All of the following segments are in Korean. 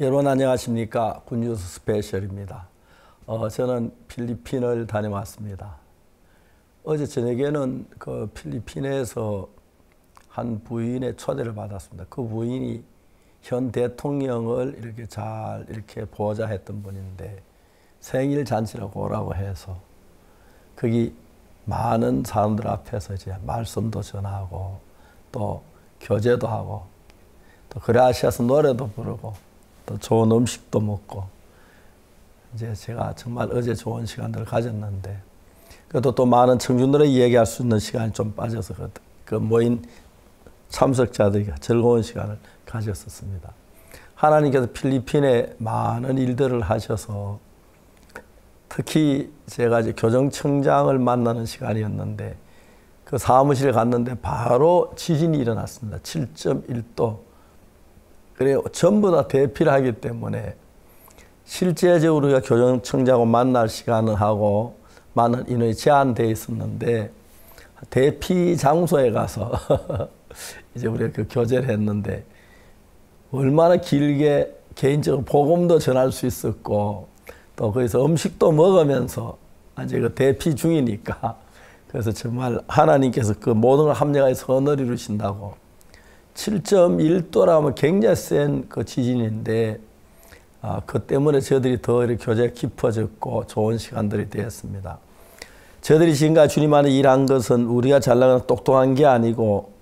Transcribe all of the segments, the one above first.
여러분 안녕하십니까? 굿뉴스 스페셜입니다. 저는 필리핀을 다녀왔습니다. 어제 저녁에는 그 필리핀에서 한 부인의 초대를 받았습니다. 그 부인이 현 대통령을 이렇게 잘 이렇게 보좌했던 분인데 생일 잔치라고 오라고 해서 거기 많은 사람들 앞에서 이제 말씀도 전하고 또 교제도 하고 또 그라시아스 노래도 부르고 또 좋은 음식도 먹고 이제 제가 정말 어제 좋은 시간들을 가졌는데 그래도 또 많은 청중들에게 얘기할 수 있는 시간이 좀 빠져서 그 모인 참석자들이 즐거운 시간을 가졌었습니다. 하나님께서 필리핀에 많은 일들을 하셔서 특히 제가 이제 교정청장을 만나는 시간이었는데 그 사무실에 갔는데 바로 지진이 일어났습니다. 7.1도. 그래요. 전부 다 대피를 하기 때문에 실제적으로 우리가 교정청장하고 만날 시간을 하고 많은 인원이 제한되어 있었는데 대피 장소에 가서 이제 우리가 그 교제를 했는데 얼마나 길게 개인적으로 복음도 전할 수 있었고 또 거기서 음식도 먹으면서 이제 그 대피 중이니까 그래서 정말 하나님께서 그 모든 걸 합력하여 선을 이루신다고 7.1도라면 굉장히 센 그 지진인데 그 때문에 저희들이 더 이렇게 교제가 깊어졌고 좋은 시간들이 되었습니다. 저희들이 지금까지 주님 안에 일한 것은 우리가 잘나가는 똑똑한 게 아니고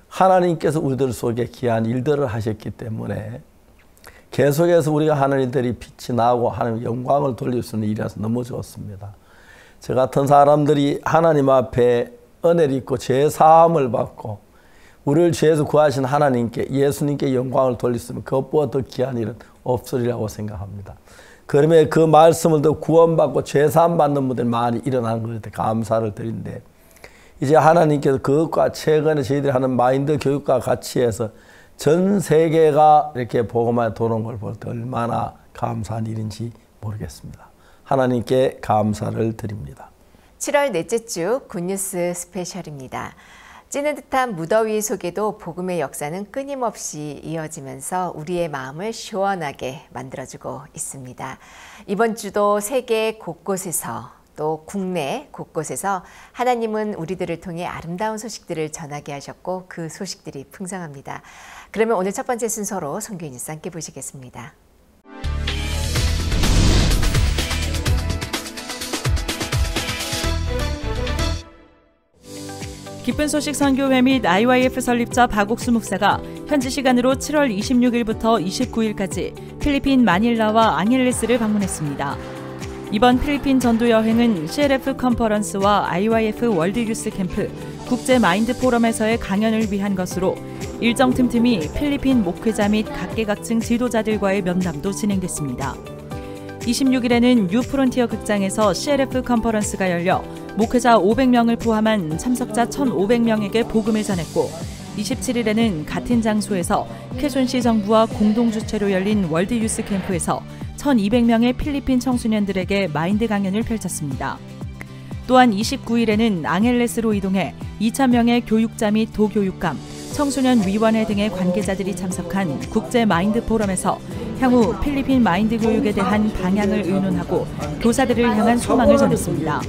하나님께서 우리들 속에 귀한 일들을 하셨기 때문에 계속해서 우리가 하는 일들이 빛이 나고 하나님 영광을 돌릴 수 있는 일이라서 너무 좋습니다. 저 같은 사람들이 하나님 앞에 은혜를 입고 죄 사함을 받고 우리를 죄에서 구하신 하나님께 예수님께 영광을 돌렸으면 그것보다 더 귀한 일은 없으리라고 생각합니다. 그러면 그 말씀을 더 구원받고 죄사함 받는 분들이 많이 일어나는 것에 대해 감사를 드린데 이제 하나님께서 그것과 최근에 저희들이 하는 마인드 교육과 같이 해서 전 세계가 이렇게 복음화에 도는 걸 볼 때 얼마나 감사한 일인지 모르겠습니다. 하나님께 감사를 드립니다. 7월 넷째 주 굿뉴스 스페셜입니다. 찌는 듯한 무더위 속에도 복음의 역사는 끊임없이 이어지면서 우리의 마음을 시원하게 만들어주고 있습니다. 이번 주도 세계 곳곳에서 또 국내 곳곳에서 하나님은 우리들을 통해 아름다운 소식들을 전하게 하셨고 그 소식들이 풍성합니다. 그러면 오늘 첫 번째 순서로 선교인 뉴스 함께 보시겠습니다. 기쁜 소식 선교회 및 IYF 설립자 박옥수 목사가 현지 시간으로 7월 26일부터 29일까지 필리핀 마닐라와 앙헬레스를 방문했습니다. 이번 필리핀 전도 여행은 CLF 컨퍼런스와 IYF 월드 유스 캠프 국제 마인드 포럼에서의 강연을 위한 것으로 일정 틈틈이 필리핀 목회자 및 각계각층 지도자들과의 면담도 진행됐습니다. 26일에는 뉴 프론티어 극장에서 CLF 컨퍼런스가 열려 목회자 500명을 포함한 참석자 1,500명에게 복음을 전했고 27일에는 같은 장소에서 캐손시 정부와 공동 주최로 열린 월드 유스 캠프에서 1,200명의 필리핀 청소년들에게 마인드 강연을 펼쳤습니다. 또한 29일에는 앙헬레스로 이동해 2,000명의 교육자 및 도교육감, 청소년 위원회 등의 관계자들이 참석한 국제 마인드 포럼에서 향후 필리핀 마인드 교육에 대한 방향을 의논하고 교사들을 향한 소망을 전했습니다.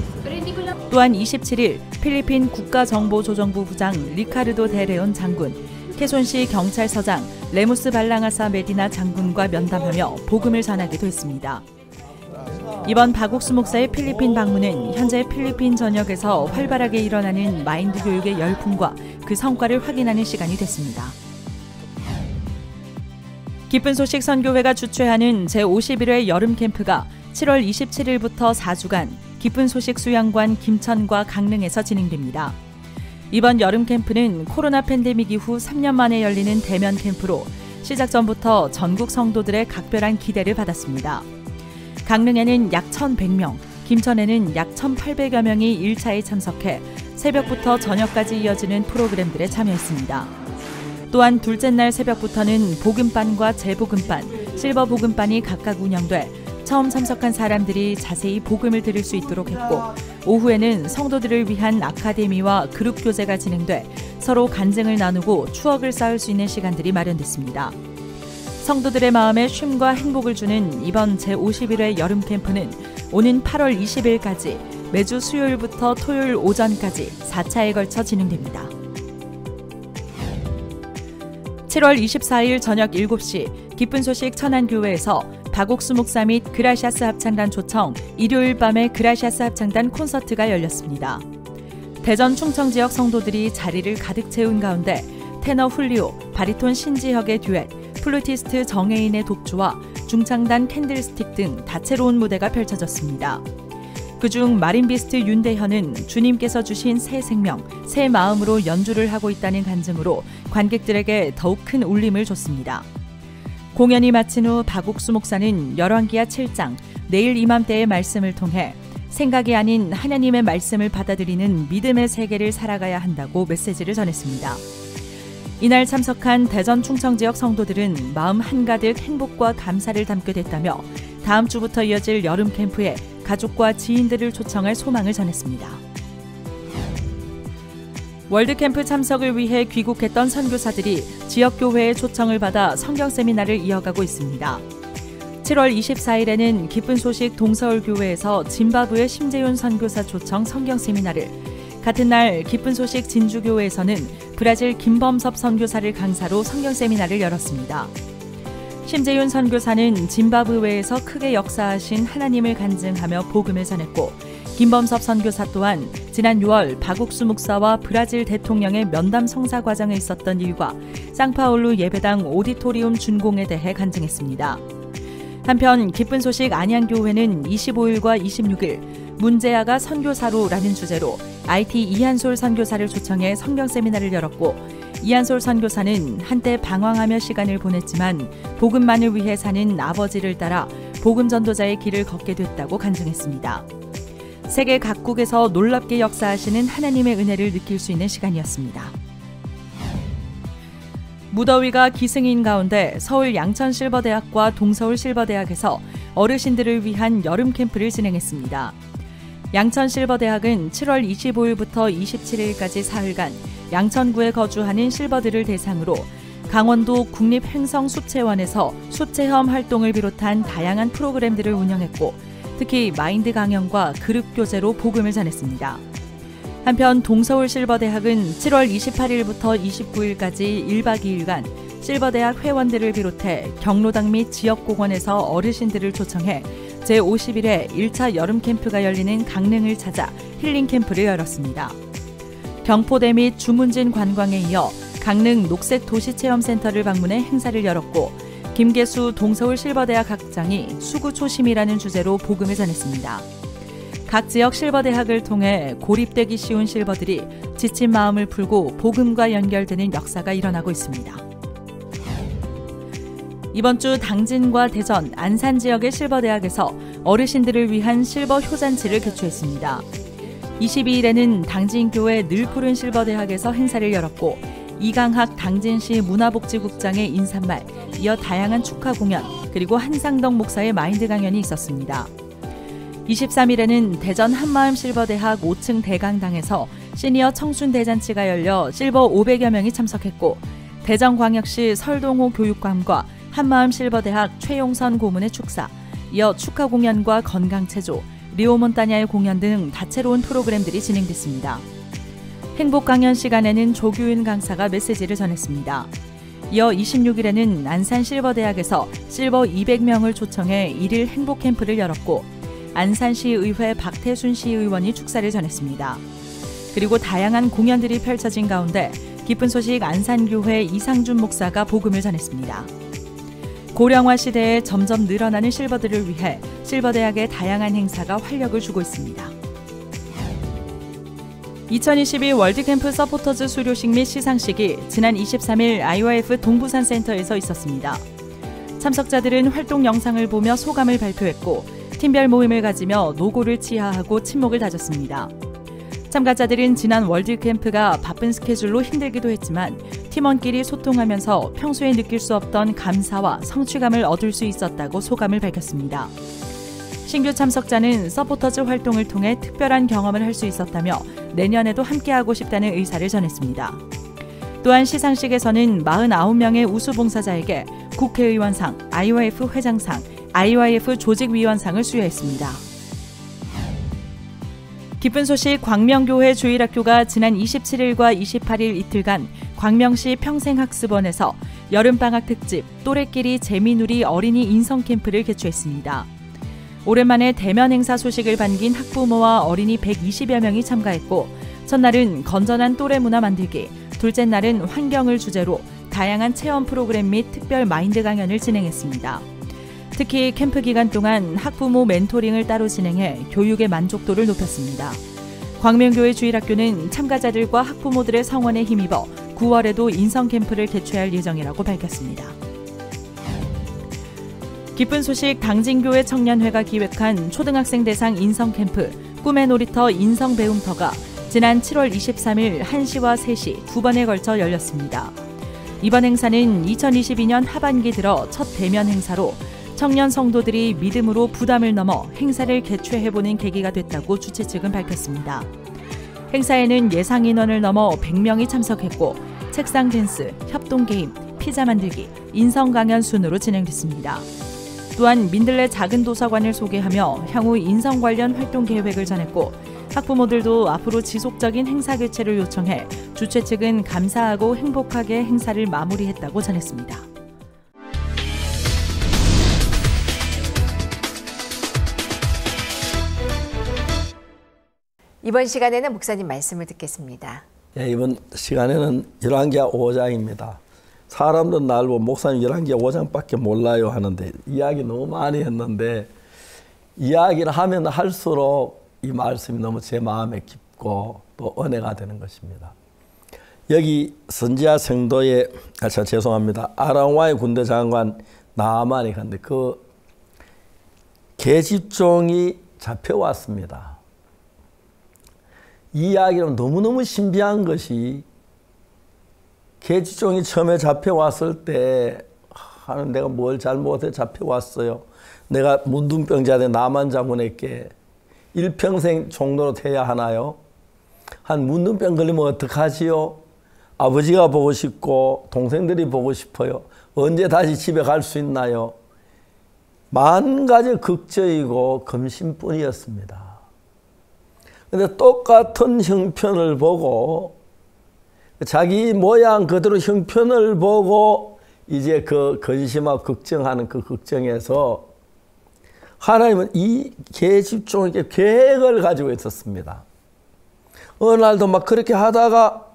또한 27일 필리핀 국가정보조정부 부장 리카르도 데레온 장군, 캐손시 경찰서장 레무스 발랑아사 메디나 장군과 면담하며 복음을 전하기도 했습니다. 이번 박옥수 목사의 필리핀 방문은 현재 필리핀 전역에서 활발하게 일어나는 마인드 교육의 열풍과 그 성과를 확인하는 시간이 됐습니다. 기쁜 소식 선교회가 주최하는 제51회 여름 캠프가 7월 27일부터 4주간 기쁜 소식 수양관 김천과 강릉에서 진행됩니다. 이번 여름 캠프는 코로나 팬데믹 이후 3년 만에 열리는 대면 캠프로 시작 전부터 전국 성도들의 각별한 기대를 받았습니다. 강릉에는 약 1,100명, 김천에는 약 1,800여 명이 1차에 참석해 새벽부터 저녁까지 이어지는 프로그램들에 참여했습니다. 또한 둘째 날 새벽부터는 복음반과 재복음반, 실버 복음반이 각각 운영돼 처음 참석한 사람들이 자세히 복음을 들을 수 있도록 했고 오후에는 성도들을 위한 아카데미와 그룹 교제가 진행돼 서로 간증을 나누고 추억을 쌓을 수 있는 시간들이 마련됐습니다. 성도들의 마음에 쉼과 행복을 주는 이번 제51회 여름 캠프는 오는 8월 20일까지 매주 수요일부터 토요일 오전까지 4차에 걸쳐 진행됩니다. 7월 24일 저녁 7시 기쁜 소식 천안교회에서 박옥수 목사 및 그라시아스 합창단 초청 일요일 밤에 그라시아스 합창단 콘서트가 열렸습니다. 대전 충청 지역 성도들이 자리를 가득 채운 가운데 테너 훌리오, 바리톤 신지혁의 듀엣, 플루티스트 정혜인의 독주와 중창단 캔들스틱 등 다채로운 무대가 펼쳐졌습니다. 그중 마린비스트 윤대현은 주님께서 주신 새 생명, 새 마음으로 연주를 하고 있다는 간증으로 관객들에게 더욱 큰 울림을 줬습니다. 공연이 마친 후 박옥수 목사는 열왕기하 7장, 내일 이맘때의 말씀을 통해 생각이 아닌 하나님의 말씀을 받아들이는 믿음의 세계를 살아가야 한다고 메시지를 전했습니다. 이날 참석한 대전 충청 지역 성도들은 마음 한가득 행복과 감사를 담게 됐다며 다음 주부터 이어질 여름 캠프에 가족과 지인들을 초청할 소망을 전했습니다. 월드캠프 참석을 위해 귀국했던 선교사들이 지역교회의 초청을 받아 성경 세미나를 이어가고 있습니다. 7월 24일에는 기쁜 소식 동서울교회에서 짐바브웨 심재윤 선교사 초청 성경 세미나를, 같은 날 기쁜 소식 진주교회에서는 브라질 김범섭 선교사를 강사로 성경 세미나를 열었습니다. 심재윤 선교사는 짐바브웨에서 크게 역사하신 하나님을 간증하며 복음을 전했고, 김범섭 선교사 또한 지난 6월 박옥수 목사와 브라질 대통령의 면담 성사 과정에 있었던 일과 상파울루 예배당 오디토리움 준공에 대해 간증했습니다. 한편 기쁜 소식 안양교회는 25일과 26일 문제아가 선교사로라는 주제로 IT 이한솔 선교사를 초청해 성경 세미나를 열었고, 이한솔 선교사는 한때 방황하며 시간을 보냈지만 복음만을 위해 사는 아버지를 따라 복음 전도자의 길을 걷게 됐다고 간증했습니다. 세계 각국에서 놀랍게 역사하시는 하나님의 은혜를 느낄 수 있는 시간이었습니다. 무더위가 기승인 가운데 서울 양천실버대학과 동서울실버대학에서 어르신들을 위한 여름 캠프를 진행했습니다. 양천실버대학은 7월 25일부터 27일까지 사흘간 양천구에 거주하는 실버들을 대상으로 강원도 국립행성숲체원에서 숲체험 활동을 비롯한 다양한 프로그램들을 운영했고, 특히 마인드 강연과 그룹교제로 복음을 전했습니다. 한편 동서울실버대학은 7월 28일부터 29일까지 1박 2일간 실버대학 회원들을 비롯해 경로당 및 지역공원에서 어르신들을 초청해 제51회 1차 여름 캠프가 열리는 강릉을 찾아 힐링 캠프를 열었습니다. 경포대 및 주문진 관광에 이어 강릉 녹색도시체험센터를 방문해 행사를 열었고, 김계수 동서울실버대학 학장이 수구초심이라는 주제로 복음을 전했습니다. 각 지역 실버대학을 통해 고립되기 쉬운 실버들이 지친 마음을 풀고 복음과 연결되는 역사가 일어나고 있습니다. 이번 주 당진과 대전, 안산 지역의 실버대학에서 어르신들을 위한 실버 효잔치를 개최했습니다. 22일에는 당진교회 늘푸른 실버대학에서 행사를 열었고, 이강학 당진시 문화복지국장의 인사말, 이어 다양한 축하 공연, 그리고 한상덕 목사의 마인드 강연이 있었습니다. 23일에는 대전 한마음 실버대학 5층 대강당에서 시니어 청춘 대잔치가 열려 실버 500여 명이 참석했고, 대전광역시 설동호 교육감과 한마음 실버대학 최용선 고문의 축사, 이어 축하 공연과 건강체조, 리오몬타냐의 공연 등 다채로운 프로그램들이 진행됐습니다. 행복 강연 시간에는 조규윤 강사가 메시지를 전했습니다. 이어 26일에는 안산 실버대학에서 실버 200명을 초청해 1일 행복 캠프를 열었고, 안산시의회 박태순 시의원이 축사를 전했습니다. 그리고 다양한 공연들이 펼쳐진 가운데 기쁜 소식 안산교회 이상준 목사가 복음을 전했습니다. 고령화 시대에 점점 늘어나는 실버들을 위해 실버대학의 다양한 행사가 활력을 주고 있습니다. 2022 월드캠프 서포터즈 수료식 및 시상식이 지난 23일 IYF 동부산 센터에서 있었습니다. 참석자들은 활동 영상을 보며 소감을 발표했고, 팀별 모임을 가지며 노고를 치하하고 친목을 다졌습니다. 참가자들은 지난 월드캠프가 바쁜 스케줄로 힘들기도 했지만 팀원끼리 소통하면서 평소에 느낄 수 없던 감사와 성취감을 얻을 수 있었다고 소감을 밝혔습니다. 신규 참석자는 서포터즈 활동을 통해 특별한 경험을 할 수 있었다며 내년에도 함께하고 싶다는 의사를 전했습니다. 또한 시상식에서는 49명의 우수봉사자에게 국회의원상, IYF 회장상, IYF 조직위원상을 수여했습니다. 기쁜 소식 광명교회 주일학교가 지난 27일과 28일 이틀간 광명시 평생학습원에서 여름방학 특집 또래끼리 재미누리 어린이 인성캠프를 개최했습니다. 오랜만에 대면 행사 소식을 반긴 학부모와 어린이 120여 명이 참가했고 첫날은 건전한 또래 문화 만들기, 둘째 날은 환경을 주제로 다양한 체험 프로그램 및 특별 마인드 강연을 진행했습니다. 특히 캠프 기간 동안 학부모 멘토링을 따로 진행해 교육의 만족도를 높였습니다. 광명교회 주일학교는 참가자들과 학부모들의 성원에 힘입어 9월에도 인성캠프를 개최할 예정이라고 밝혔습니다. 기쁜 소식 당진교회 청년회가 기획한 초등학생 대상 인성캠프 꿈의 놀이터 인성배움터가 지난 7월 23일 1시와 3시 두 번에 걸쳐 열렸습니다. 이번 행사는 2022년 하반기 들어 첫 대면 행사로 청년 성도들이 믿음으로 부담을 넘어 행사를 개최해보는 계기가 됐다고 주최 측은 밝혔습니다. 행사에는 예상 인원을 넘어 100명이 참석했고 책상 댄스, 협동 게임, 피자 만들기, 인성 강연 순으로 진행됐습니다. 또한 민들레 작은 도서관을 소개하며 향후 인성 관련 활동 계획을 전했고 학부모들도 앞으로 지속적인 행사 개최를 요청해 주최 측은 감사하고 행복하게 행사를 마무리했다고 전했습니다. 이번 시간에는 목사님 말씀을 듣겠습니다. 이번 시간에는 열왕기하 5장입니다. 사람들은 날 보고 목사님 열왕기하 5장밖에 몰라요 하는데 이야기 너무 많이 했는데 이야기를 하면 할수록 이 말씀이 너무 제 마음에 깊고 또 은혜가 되는 것입니다. 여기 선지자 성도의 죄송합니다. 아람 왕의 군대 장관 나아만이 갔는데 그 계집종이 잡혀왔습니다. 이 이야기는 너무너무 신비한 것이 계집종이 처음에 잡혀왔을 때 내가 뭘 잘못해 잡혀왔어요. 내가 문둥병자된 나만 장군에게 일평생 종로로 돼야 하나요? 한 문둥병 걸리면 어떡하지요? 아버지가 보고 싶고 동생들이 보고 싶어요. 언제 다시 집에 갈 수 있나요? 만 가지 걱정이고 검심뿐이었습니다. 근데 똑같은 형편을 보고 자기 모양 그대로 형편을 보고 이제 그 근심하고 걱정하는 그 걱정에서 하나님은 이 계집종에게 계획을 가지고 있었습니다. 어느 날도 막 그렇게 하다가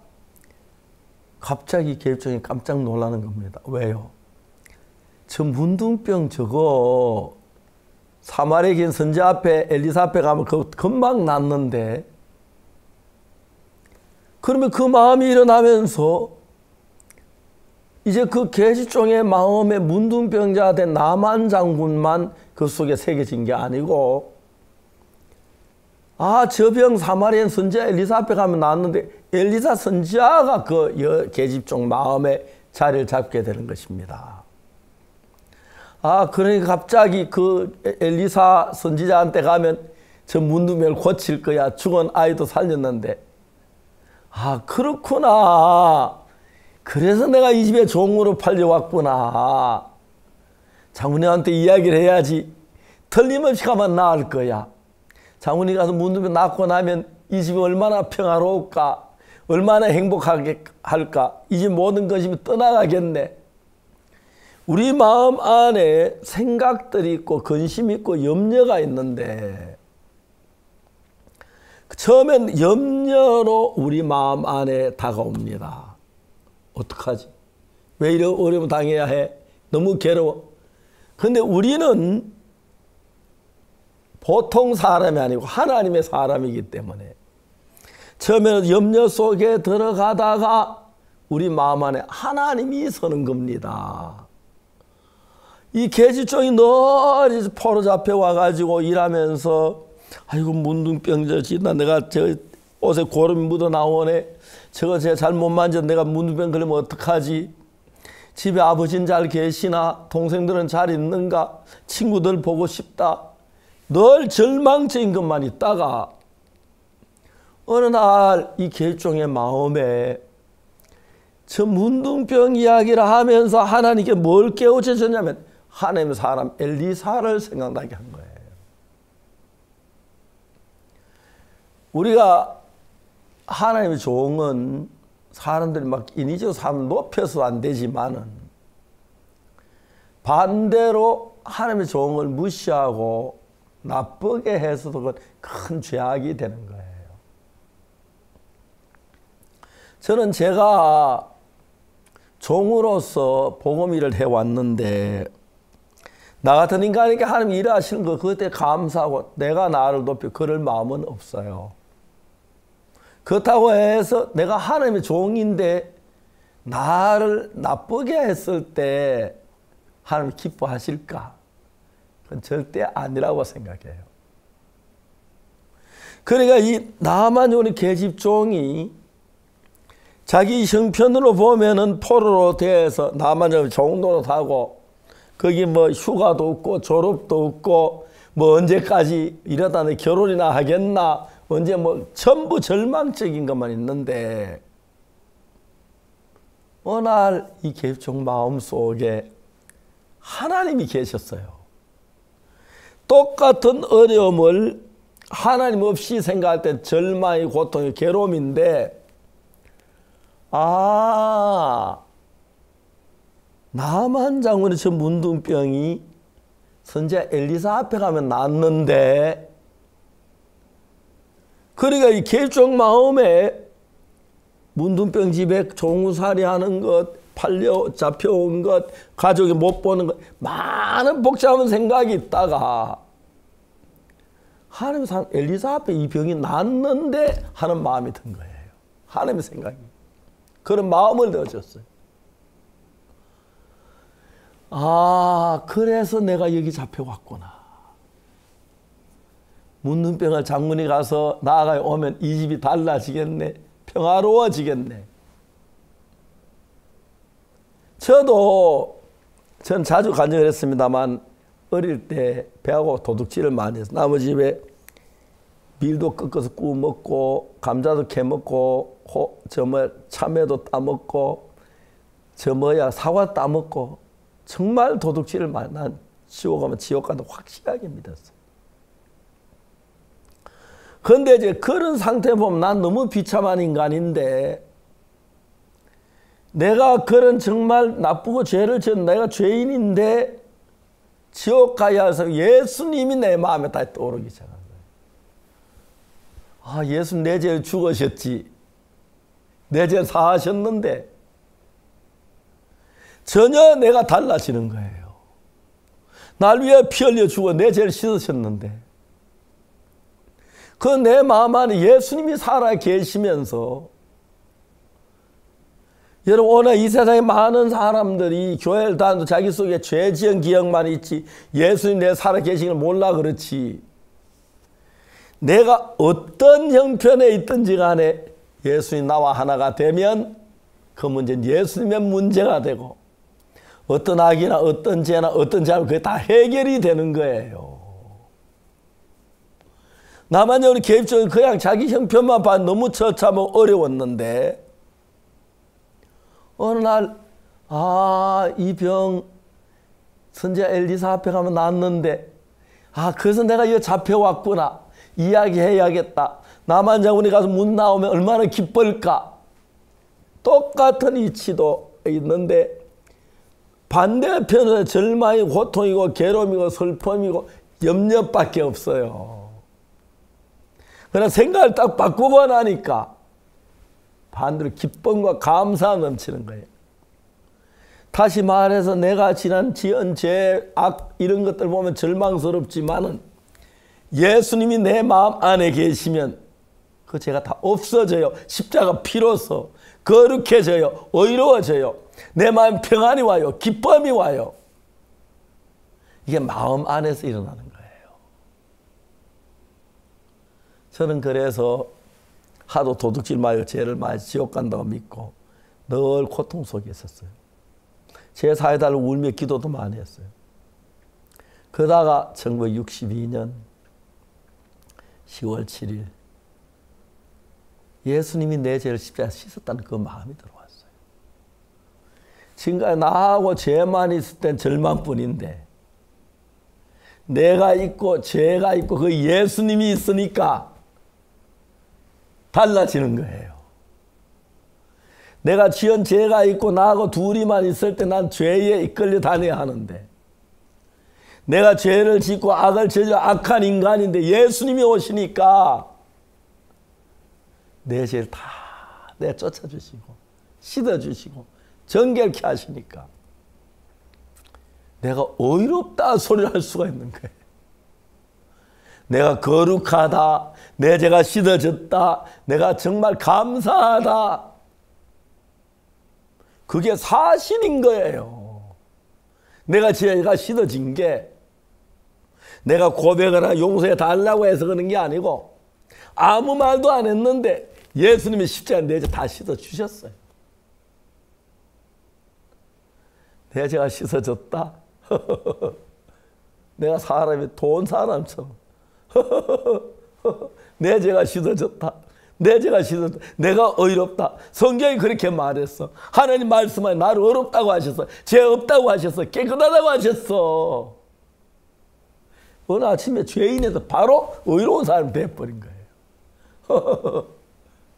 갑자기 계집종이 깜짝 놀라는 겁니다. 왜요? 저 문둥병 저거 사마리아인 선지자 앞에 엘리사 앞에 가면 그 금방 낫는데 그러면 그 마음이 일어나면서 이제 그 계집종의 마음에 문둥병자 된 나만 장군만 그 속에 새겨진 게 아니고 저 병 사마리아인 선지자 엘리사 앞에 가면 낫는데 엘리사 선지자가 그 계집종 마음에 자리를 잡게 되는 것입니다. 그러니까 갑자기 그 엘리사 선지자한테 가면 저 문둥병을 고칠 거야. 죽은 아이도 살렸는데. 그렇구나. 그래서 내가 이 집에 종으로 팔려왔구나. 장군님한테 이야기를 해야지. 틀림없이 가면 나을 거야. 장군이 가서 문둥병 낫고 나면 이 집이 얼마나 평화로울까. 얼마나 행복하게 할까. 이 집 모든 것이 떠나가겠네. 우리 마음 안에 생각들이 있고 근심이 있고 염려가 있는데 처음엔 염려로 우리 마음 안에 다가옵니다. 어떡하지? 왜 이런 어려움 당해야 해? 너무 괴로워. 근데 우리는 보통 사람이 아니고 하나님의 사람이기 때문에 처음에는 염려 속에 들어가다가 우리 마음 안에 하나님이 서는 겁니다. 이 계집종이 늘 포로 잡혀와가지고 일하면서 아이고 문둥병자지나 내가 저 옷에 고름이 묻어 나오네. 저거 제가 잘못 만져 내가 문둥병 걸리면 어떡하지? 집에 아버지는 잘 계시나? 동생들은 잘 있는가? 친구들 보고 싶다. 늘 절망적인 것만 있다가 어느 날 이 계집종의 마음에 저 문둥병 이야기를 하면서 하나님께 뭘 깨우쳐줬냐면 하나님의 사람 엘리사를 생각나게 한 거예요. 우리가 하나님의 종은 사람들이 막 인위적으로 사람 높여서 안 되지만은 반대로 하나님의 종을 무시하고 나쁘게 해서도 그건 큰 죄악이 되는 거예요. 저는 제가 종으로서 복음 일을 해왔는데 나 같은 인간에게 하나님 일하시는 거 그때 감사하고 내가 나를 높여 그럴 마음은 없어요. 그렇다고 해서 내가 하나님의 종인데 나를 나쁘게 했을 때 하나님 기뻐하실까? 그건 절대 아니라고 생각해요. 그러니까 이 나만이 우리 계집종이 자기 형편으로 보면은 포로로 돼서 나만이 종노릇하고 거기 뭐 휴가도 없고 졸업도 없고 뭐 언제까지 이러다 내 결혼이나 하겠나 언제 뭐 전부 절망적인 것만 있는데 어느 날 이 계집종 마음속에 하나님이 계셨어요. 똑같은 어려움을 하나님 없이 생각할 때 절망이 고통이 괴로움인데 나만 장군의 저 문둥병이 선지자 엘리사 앞에 가면 낫는데 그러니까 이 계집종 마음에 문둥병 집에 종우살이 하는 것 잡혀온 것 가족이 못 보는 것 많은 복잡한 생각이 있다가 하나님의 사람 엘리사 앞에 이 병이 낫는데 하는 마음이 든 거예요. 하나님의 생각이 그런 마음을 넣어줬어요. 그래서 내가 여기 잡혀왔구나. 문둥병을 장문이 가서 나아가 오면 이 집이 달라지겠네. 평화로워지겠네. 전 자주 간증을 했습니다만 어릴 때 배하고 도둑질을 많이 했어요. 나무 집에 밀도 꺾어서 구워 먹고 감자도 캐 먹고 참외도 따 먹고 사과 따 먹고 정말 도둑질을 많이 난 지옥 가면 지옥 간다 확실하게 믿었어요. 그런데 이제 그런 상태 보면 난 너무 비참한 인간인데 내가 그런 정말 나쁘고 죄를 지은 내가 죄인인데 지옥 가야 해서 예수님이 내 마음에 다시 떠오르기 시작한 거예요. 예수님 내 죄를 죽으셨지. 내 죄를 사하셨는데 전혀 내가 달라지는 거예요. 날 위해 피 흘려 죽어 내 죄를 씻으셨는데 그 내 마음 안에 예수님이 살아 계시면서 여러분 오늘 이 세상에 많은 사람들이 교회를 다녀도 자기 속에 죄 지은 기억만 있지 예수님 내 살아 계신 걸 몰라 그렇지. 내가 어떤 형편에 있든지 간에 예수님 나와 하나가 되면 그 문제는 예수님의 문제가 되고 어떤 악이나 어떤 죄나 어떤 잘못 그게 다 해결이 되는 거예요. 나만 우리 계집종이 그냥 자기 형편만 봐 너무 처참하고 어려웠는데 어느 날 이 병 선지자 엘리사 앞에 가면 낫는데 그래서 내가 여기 잡혀왔구나. 이야기해야겠다. 나만 장군이 가서 문 나오면 얼마나 기쁠까. 똑같은 이치도 있는데 반대편에 절망이고 고통이고 괴로움이고 슬픔이고 염려밖에 없어요. 그러나 생각을 딱 바꾸고 나니까 반대로 기쁨과 감사 넘치는 거예요. 다시 말해서 내가 지난 지은 죄, 악 이런 것들 보면 절망스럽지만은 예수님이 내 마음 안에 계시면 그 죄가 다 없어져요. 십자가 피로서 거룩해져요. 의로워져요. 내 마음 평안이 와요. 기쁨이 와요. 이게 마음 안에서 일어나는 거예요. 저는 그래서 하도 도둑질 말고 죄를 많이 지옥 간다고 믿고 늘 고통 속에 있었어요. 죄 사해달라고 울며 기도도 많이 했어요. 그러다가 1962년 10월 7일 예수님이 내 죄를 십자가에 씻었다는 그 마음이 들어왔어요. 지금까지 나하고 죄만 있을 땐 절망뿐인데 내가 있고 죄가 있고 그 예수님이 있으니까 달라지는 거예요. 내가 지은 죄가 있고 나하고 둘이만 있을 때 난 죄에 이끌려 다녀야 하는데 내가 죄를 짓고 악을 저지른 악한 인간인데 예수님이 오시니까 내 죄를 다 내쫓아주시고 씻어주시고 정결케 하시니까 내가 의롭다 소리를 할 수가 있는 거예요. 내가 거룩하다, 내 죄가 씻어졌다, 내가 정말 감사하다. 그게 사실인 거예요. 내가 죄가 씻어진 게 내가 고백을 하고 용서해 달라고 해서 그런 게 아니고 아무 말도 안 했는데 예수님이 십자가에 내 죄 다 씻어주셨어요. 내 죄가 씻어졌다. 내가 사람이 돈 사람처럼 내 죄가 씻어졌다. 내 죄가 씻어졌다. 내가 의롭다. 성경이 그렇게 말했어. 하나님 말씀하니 나를 의롭다고 하셨어. 죄 없다고 하셨어. 깨끗하다고 하셨어. 어느 아침에 죄인에서 바로 의로운 사람이 돼버린 거예요.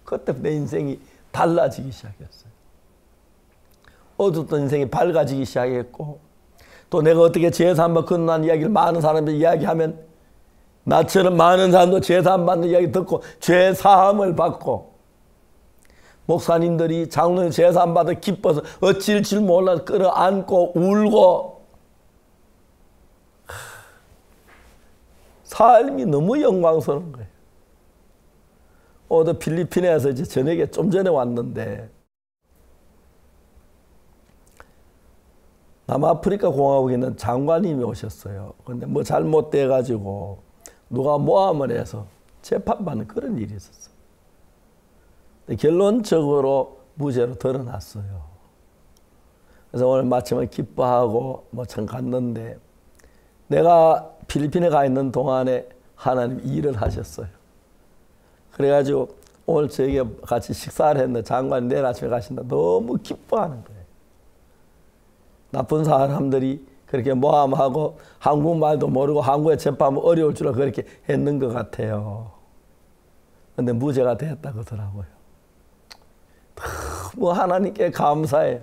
그때부터 내 인생이 달라지기 시작했어요. 어두웠던 인생이 밝아지기 시작했고 또 내가 어떻게 죄사함을 건넌 이야기를 많은 사람들이 이야기하면 나처럼 많은 사람도 죄사함 받는 이야기 듣고 죄사함을 받고 목사님들이 장로님 죄사함 받아 기뻐서 어찌할 줄 몰라 끌어안고 울고 삶이 너무 영광스러운 거예요. 오늘 필리핀에서 이제 저녁에 좀 전에 왔는데 남아프리카 공화국에 있는 장관님이 오셨어요. 근데 뭐 잘못돼가지고 누가 모함을 해서 재판받는 그런 일이 있었어요. 결론적으로 무죄로 드러났어요. 그래서 오늘 마침을 기뻐하고 뭐 참 갔는데 내가 필리핀에 가 있는 동안에 하나님 일을 하셨어요. 그래가지고 오늘 저에게 같이 식사를 했는데 장관이 내일 아침에 가신다. 너무 기뻐하는 거예요. 나쁜 사람들이 그렇게 모함하고 한국말도 모르고 한국에 재판은 어려울 줄 알고 그렇게 했는 것 같아요. 그런데 무죄가 됐다 그러더라고요. 너무 하나님께 감사해요.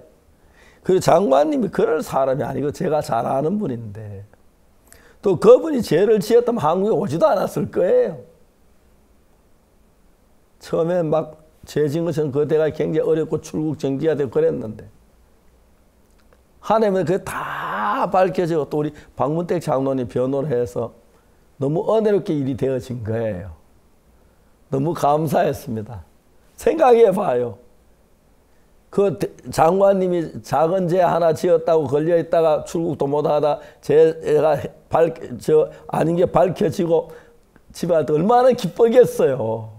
그리고 장관님이 그럴 사람이 아니고 제가 잘 아는 분인데 또 그분이 죄를 지었다면 한국에 오지도 않았을 거예요. 처음에 막 죄 지은 것은 그때가 굉장히 어렵고 출국 정지가 되고 그랬는데 하나님은 그게 다 밝혀지고 또 우리 박문택 장로님 변호를 해서 너무 은혜롭게 일이 되어진 거예요. 너무 감사했습니다. 생각해 봐요. 그 장관님이 작은 죄 하나 지었다고 걸려있다가 출국도 못하다 죄가 아닌 게 밝혀지고 집에 갈 때 얼마나 기쁘겠어요.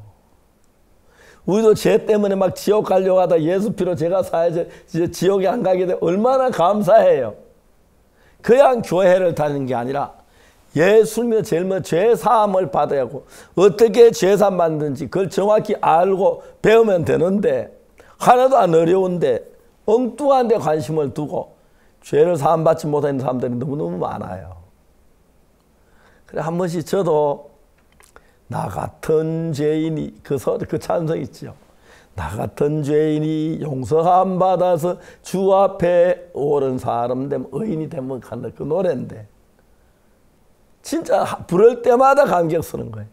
우리도 죄 때문에 막 지옥 가려고 하다 예수 피로 제가 사야지 지옥에 안 가게 돼 얼마나 감사해요. 그냥 교회를 다니는 게 아니라 예수님의 제일 먼저 죄 사함을 받아야 하고 어떻게 죄 사함 받는지 그걸 정확히 알고 배우면 되는데 하나도 안 어려운데 엉뚱한 데 관심을 두고 죄를 사함 받지 못하는 사람들이 너무너무 많아요. 그래 한 번씩 저도 나 같은 죄인이 그 찬송 있죠. 나 같은 죄인이 용서함 받아서 주 앞에 옳은 사람 되면 의인이 되면 간다 그 노래인데 진짜 부를 때마다 감격스러운 거예요.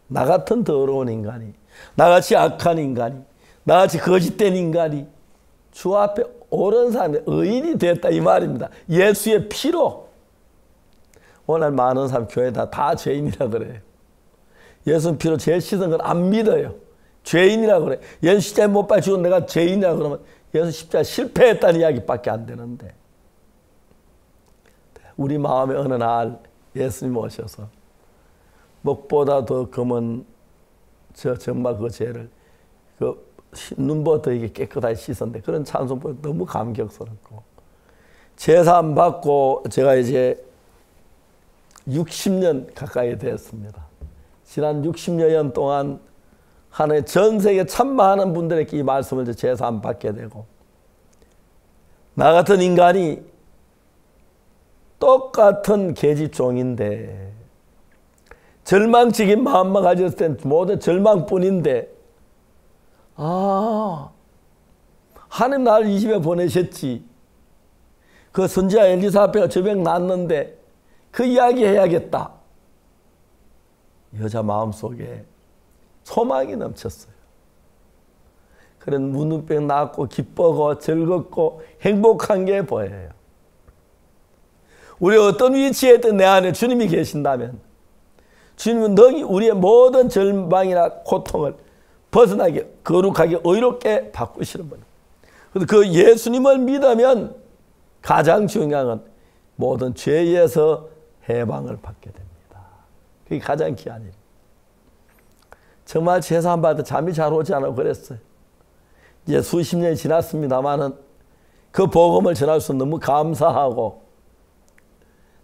나 같은 더러운 인간이 나같이 악한 인간이 나같이 거짓된 인간이 주 앞에 옳은 사람이 의인이 됐다 이 말입니다. 예수의 피로. 오늘 많은 사람 교회 다 죄인이라 그래요. 예수 피로 죄 씻은 건 안 믿어요. 죄인이라고 그래. 예수 십자가에 못 박혀 죽은 내가 죄인이라고 그러면 예수 십자가 실패했다는 이야기밖에 안 되는데 우리 마음에 어느 날 예수님 오셔서 목보다 더 검은 정말 그 죄를 그 눈보다 이게 깨끗하게 씻었는데 그런 찬송 보면 너무 감격스럽고 제사함 받고 제가 이제 60년 가까이 됐습니다. 지난 60여 년 동안 하나님 전 세계 참 많은 분들에게 이 말씀을 제사함 받게 되고 나 같은 인간이 똑같은 계집종인데 절망적인 마음만 가졌을 땐 모두 절망뿐인데 하나님 나를 이 집에 보내셨지. 그 선지자 엘리사벳가 저병 났는데 그 이야기 해야겠다. 여자 마음속에 소망이 넘쳤어요. 그런 문둥병 낫고 기쁘고 즐겁고 행복한 게 보여요. 우리 어떤 위치에 있든 내 안에 주님이 계신다면 주님은 너희 우리의 모든 절망이나 고통을 벗어나게 거룩하게 의롭게 바꾸시는 분입니다. 그래서 그 예수님을 믿으면 가장 중요한 건 모든 죄에서 해방을 받게 됩니다. 그게 가장 귀한 일. 정말 제사 받을 때 잠이 잘 오지 않고 그랬어요. 이제 수십 년이 지났습니다만은 그 복음을 전할 수 너무 감사하고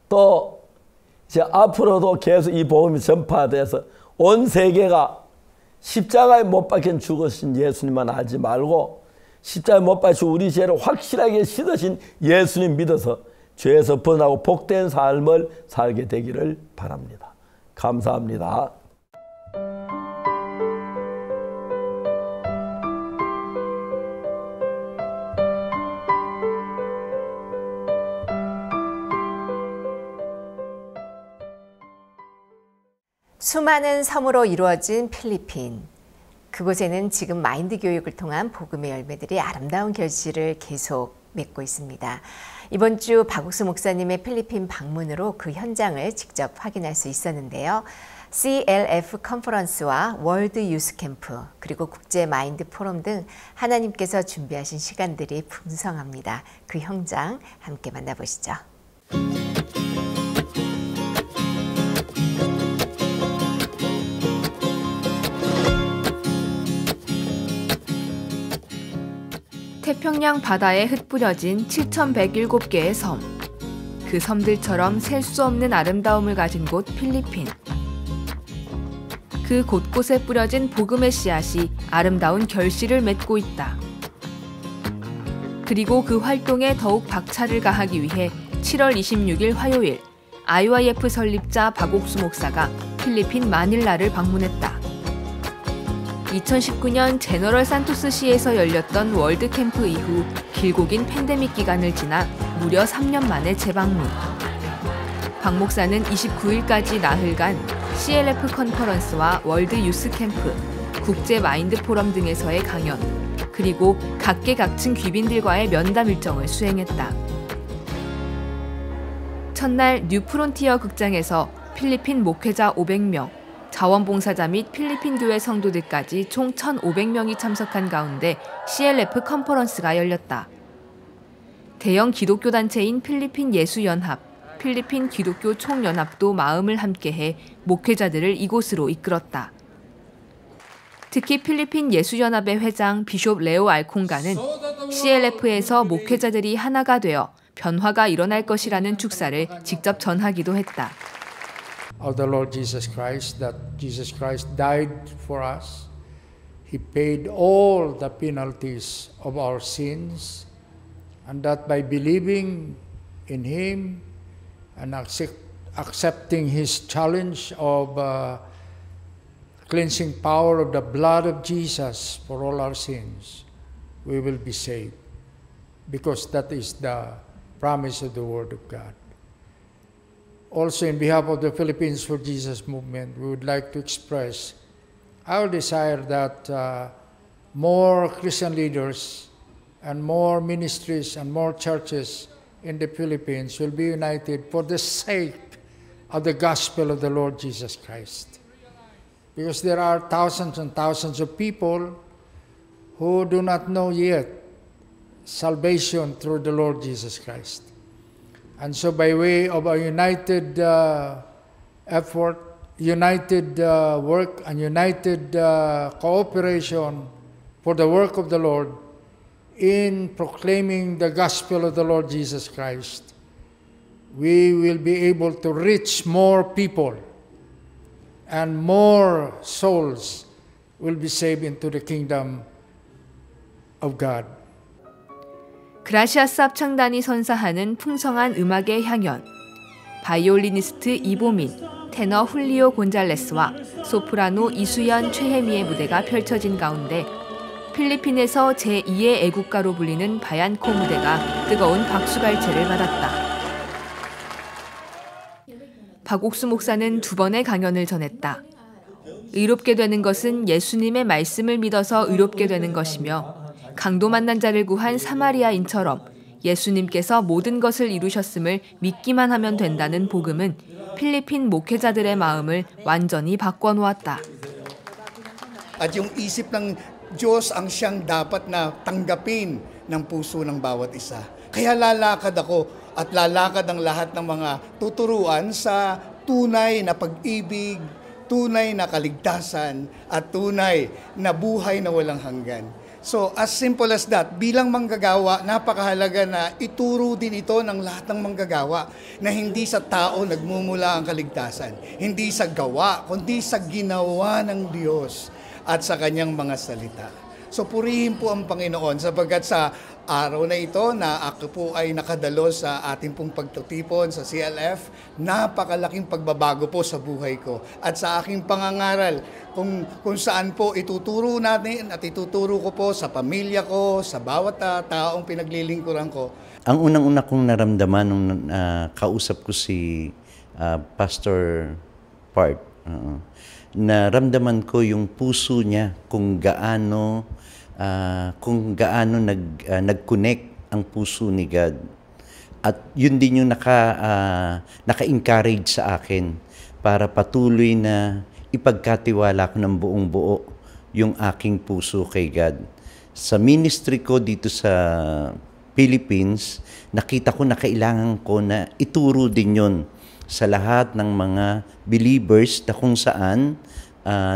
또 이제 앞으로도 계속 이 복음이 전파돼서 온 세계가 십자가에 못 박혀 죽으신 예수님만 알지 말고 십자가에 못 박혀 우리 죄를 확실하게 씻으신 예수님 믿어서 죄에서 벗어나고 복된 삶을 살게 되기를 바랍니다. 감사합니다. 수많은 섬으로 이루어진 필리핀. 그곳에는 지금 마인드 교육을 통한 복음의 열매들이 아름다운 결실을 계속 맺고 있습니다. 이번 주 박옥수 목사님의 필리핀 방문으로 그 현장을 직접 확인할 수 있었는데요. CLF 컨퍼런스와 월드 유스 캠프 그리고 국제 마인드 포럼 등 하나님께서 준비하신 시간들이 풍성합니다. 그 현장 함께 만나보시죠. 태평양 바다에 흩뿌려진 7,107개의 섬. 그 섬들처럼 셀 수 없는 아름다움을 가진 곳 필리핀. 그 곳곳에 뿌려진 복음의 씨앗이 아름다운 결실을 맺고 있다. 그리고 그 활동에 더욱 박차를 가하기 위해 7월 26일 화요일 IYF 설립자 박옥수 목사가 필리핀 마닐라를 방문했다. 2019년 제너럴 산토스시에서 열렸던 월드캠프 이후 길고 긴 팬데믹 기간을 지나 무려 3년 만에 재방문. 박 목사는 29일까지 나흘간 CLF 컨퍼런스와 월드 유스 캠프, 국제 마인드 포럼 등에서의 강연, 그리고 각계각층 귀빈들과의 면담 일정을 수행했다. 첫날 뉴프론티어 극장에서 필리핀 목회자 500명, 자원봉사자 및 필리핀 교회 성도들까지 총 1,500명이 참석한 가운데 CLF 컨퍼런스가 열렸다. 대형 기독교 단체인 필리핀 예수연합, 필리핀 기독교 총연합도 마음을 함께해 목회자들을 이곳으로 이끌었다. 특히 필리핀 예수연합의 회장 비숍 레오 알콩가는 CLF에서 목회자들이 하나가 되어 변화가 일어날 것이라는 축사를 직접 전하기도 했다. Of the Lord Jesus Christ, that Jesus Christ died for us. He paid all the penalties of our sins, and that by believing in Him and accepting His challenge of cleansing power of the blood of Jesus for all our sins, we will be saved, because that is the promise of the Word of God. Also, in behalf of the Philippines for Jesus movement, we would like to express our desire that more Christian leaders and more ministries and more churches in the Philippines will be united for the sake of the gospel of the Lord Jesus Christ. Because there are thousands and thousands of people who do not know yet salvation through the Lord Jesus Christ. And so by way of a united effort, united work, and united cooperation for the work of the Lord in proclaiming the gospel of the Lord Jesus Christ, we will be able to reach more people and more souls will be saved into the kingdom of God. 그라시아스 합창단이 선사하는 풍성한 음악의 향연, 바이올리니스트 이보민, 테너 훌리오 곤잘레스와 소프라노 이수연, 최혜미의 무대가 펼쳐진 가운데 필리핀에서 제2의 애국가로 불리는 바얀코 무대가 뜨거운 박수갈채를 받았다. 박옥수 목사는 2번의 강연을 전했다. 의롭게 되는 것은 예수님의 말씀을 믿어서 의롭게 되는 것이며 강도 만난 자를 구한 사마리아인처럼 예수님께서 모든 것을 이루셨음을 믿기만 하면 된다는 복음은 필리핀 목회자들의 마음을 완전히 바꿔놓았다. At yung isip ng Diyos ang siyang dapat na tanggapin ng puso ng bawat isa. Kaya lalakad ako at lalakad ang lahat ng mga tuturuan sa tunay na pag-ibig, tunay na kaligtasan, at tunay na buhay na walang hanggan. So as simple as that, bilang manggagawa, napakahalaga na ituro din ito ng lahat ng manggagawa na hindi sa tao nagmumula ang kaligtasan, hindi sa gawa, kundi sa ginawa ng Diyos at sa kanyang mga salita. So purihin po ang Panginoon sapagkat sa araw na ito na ako po ay nakadalo sa ating pong pagtutipon sa CLF, napakalaking pagbabago po sa buhay ko at sa aking pangangaral kung saan po ituturo natin at ituturo ko po sa pamilya ko, sa bawat taong pinaglilingkuran ko. Ang unang-una kong naramdaman nung kausap ko si Pastor Part, naramdaman ko yung puso niya kung gaano nag-connect ang puso ni God. At yun din yung naka-encourage sa akin para patuloy na ipagkatiwala ko ng buong buo yung aking puso kay God. Sa ministry ko dito sa Philippines, nakita ko na kailangan ko na ituro din yun sa lahat ng mga believers na kung saan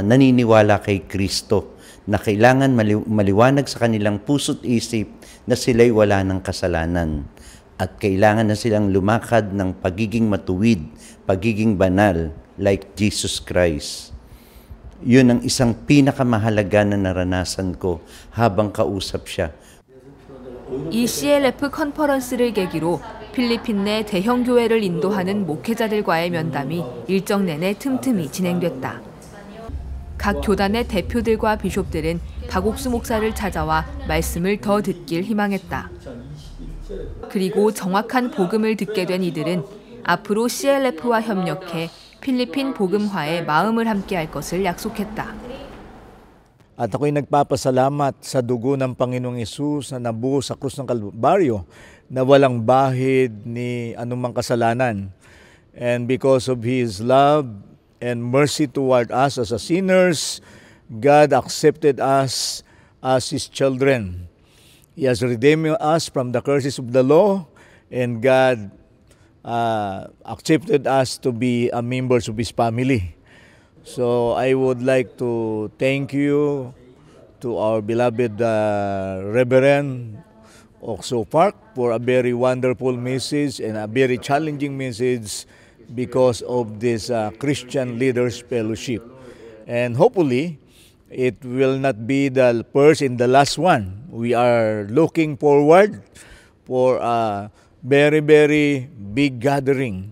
naniniwala kay Kristo, na kailangan maliwanag sa kanilang puso't isip na sila'y wala ng kasalanan at kailangan na silang lumakad ng pagiging matuwid, pagiging banal like Jesus Christ. Yun ang isang pinakamahalaga na naranasan ko habang kausap siya. 이 CLF 컨퍼런스를 계기로 필리핀 내 대형 교회를 인도하는 목회자들과의 면담이 일정 내내 틈틈이 진행됐다. 각 교단의 대표들과 비숍들은 박옥수 목사를 찾아와 말씀을 더 듣길 희망했다. 그리고 정확한 복음을 듣게 된 이들은 앞으로 CLF와 협력해 필리핀 복음화에 마음을 함께할 것을 약속했다. At ako'y nagpapasalamat sa dugo ng Panginoong Hesus na nabuo sa krus ng Kalbaryo na walang bahid ni anumang kasalanan. And because of His love and mercy toward us as sinners, God accepted us as His children. He has redeemed us from the curses of the law, and God accepted us to be members of His family. So I would like to thank you to our beloved Reverend Okso Park for a very wonderful message and a very challenging message because of this Christian Leaders Fellowship. And hopefully, it will not be the first and the last one. We are looking forward for a very, very big gathering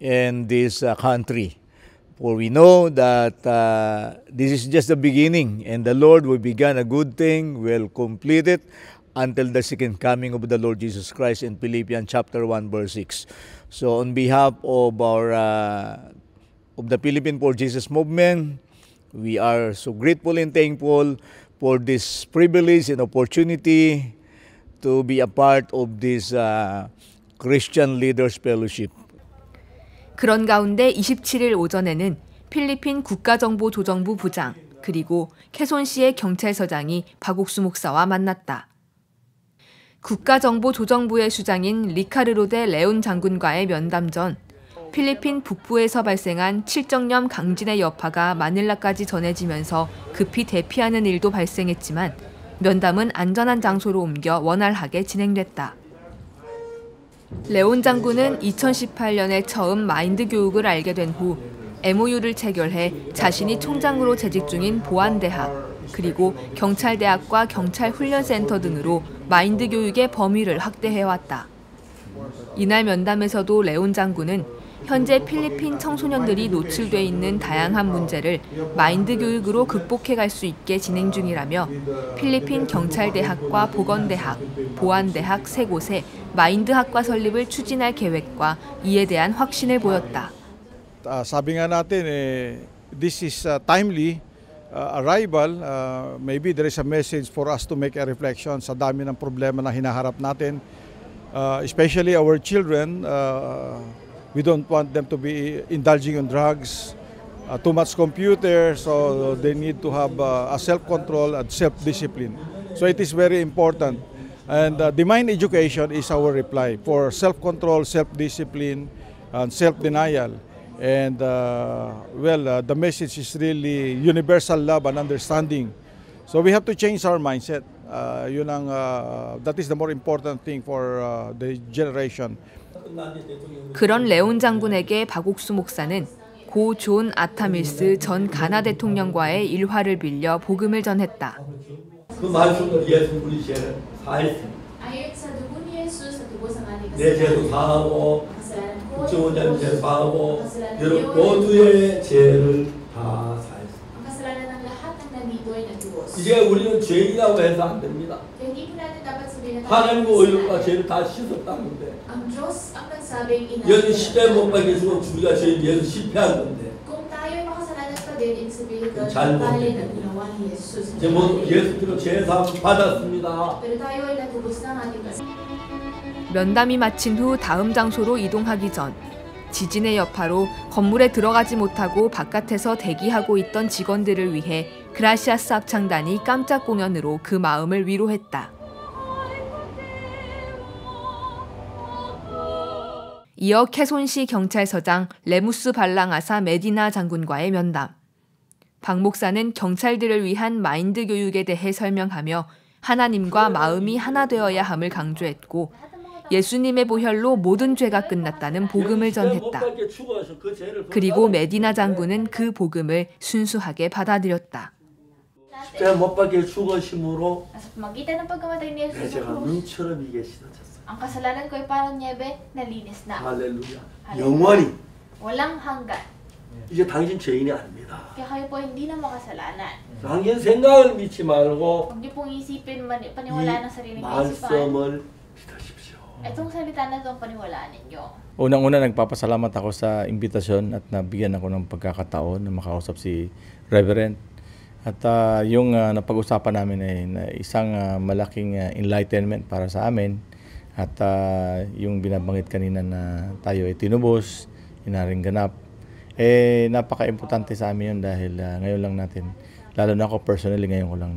in this country. For we know that this is just the beginning, and the Lord will begin a good thing, will complete it until the second coming of the Lord Jesus Christ in Philippians chapter 1 verse 6. So on behalf of of the Philippine for Jesus movement, we are so grateful and thankful for this privilege and opportunity to be a part of this Christian Leaders Fellowship. 그런 가운데 27일 오전에는 필리핀 국가정보조정부 부장 그리고 캐손시의 경찰서장이 박옥수 목사와 만났다. 국가정보조정부의 수장인 리카르로 데 레온 장군과의 면담 전 필리핀 북부에서 발생한 칠정염 강진의 여파가 마닐라까지 전해지면서 급히 대피하는 일도 발생했지만 면담은 안전한 장소로 옮겨 원활하게 진행됐다. 레온 장군은 2018년에 처음 마인드 교육을 알게 된 후 MOU를 체결해 자신이 총장으로 재직 중인 보안대학, 그리고 경찰대학과 경찰훈련센터 등으로 마인드 교육의 범위를 확대해왔다. 이날 면담에서도 레온 장군은 현재 필리핀 청소년들이 노출돼 있는 다양한 문제를 마인드 교육으로 극복해갈 수 있게 진행 중이라며 필리핀 경찰대학과 보건대학, 보안대학 3곳에 마인드학과 설립을 추진할 계획과 이에 대한 확신을 보였다. Sabi nga natin, this is timely arrival. Maybe there is a message for us to make a reflection sa dami ng problema na hinaharap natin. Especially our children, we don't want them to be indulging in drugs, too much computer, so they need to have a self-control and self-discipline. So it is very important. And the mind education is our reply for self-control, self-discipline, and self-denial. And the message is really universal love and understanding. So we have to change our mindset. That is the more important thing for the generation. 그런 레온 장군에게 박옥수 목사는 고 존 아타밀스 전 가나 대통령과의 일화를 빌려 복음을 전했다. 그 말씀을 예수 우리 죄를 사했습니다. 내 죄도 사하고 국정원장님 죄도 사하고 여러분 모두의 죄를 다 사했습니다. 이제 우리는 죄인이라고 해서 안 됩니다. 하나님과 의롭다 죄를 다 씻었다는데 예수 십배 못 박혀서 우리가 죄인 예수 실패한 건데 잘못된 이제 모두 예수께로 죄 사함 받았습니다. 면담이 마친 후 다음 장소로 이동하기 전 지진의 여파로 건물에 들어가지 못하고 바깥에서 대기하고 있던 직원들을 위해 그라시아스 합창단이 깜짝 공연으로 그 마음을 위로했다. 이어 캐손시 경찰서장 레무스 발랑아사 메디나 장군과의 면담. 박 목사는 경찰들을 위한 마인드 교육에 대해 설명하며 하나님과 마음이 하나 되어야 함을 강조했고 예수님의 보혈로 모든 죄가 끝났다는 복음을 전했다. 그리고 메디나 장군은 그 복음을 순수하게 받아들였다. 십자가 못 박혀 죽으심으로 내 죄가 눈처럼 이게 씻어졌어요. Ang kasalanan ko ay parang niebe, nalinis na. 할렐루야. 영원히. Walang hanggan. 이제 당신 죄인이 아닙니다. Kaya kayo po hindi na makasalanan. 당신 생각을 믿지 말고 Huwag niyo pong isipin, paniwalaan ng sariling 말씀을 믿으십시오. Itong salita na ito ang paniwalaan ninyo. Unang-una nagpapasalamat ako sa imbitasyon at nabigyan ako ng pagkakataon na makausap si Reverend. At yung napag-usapan namin ay isang malaking enlightenment para sa amin. At yung binabanggit kanina na tayo ay tinubos, inaring ganap, napaka-importante sa amin yun dahil ngayon lang natin, lalo na ako personally ngayon ko lang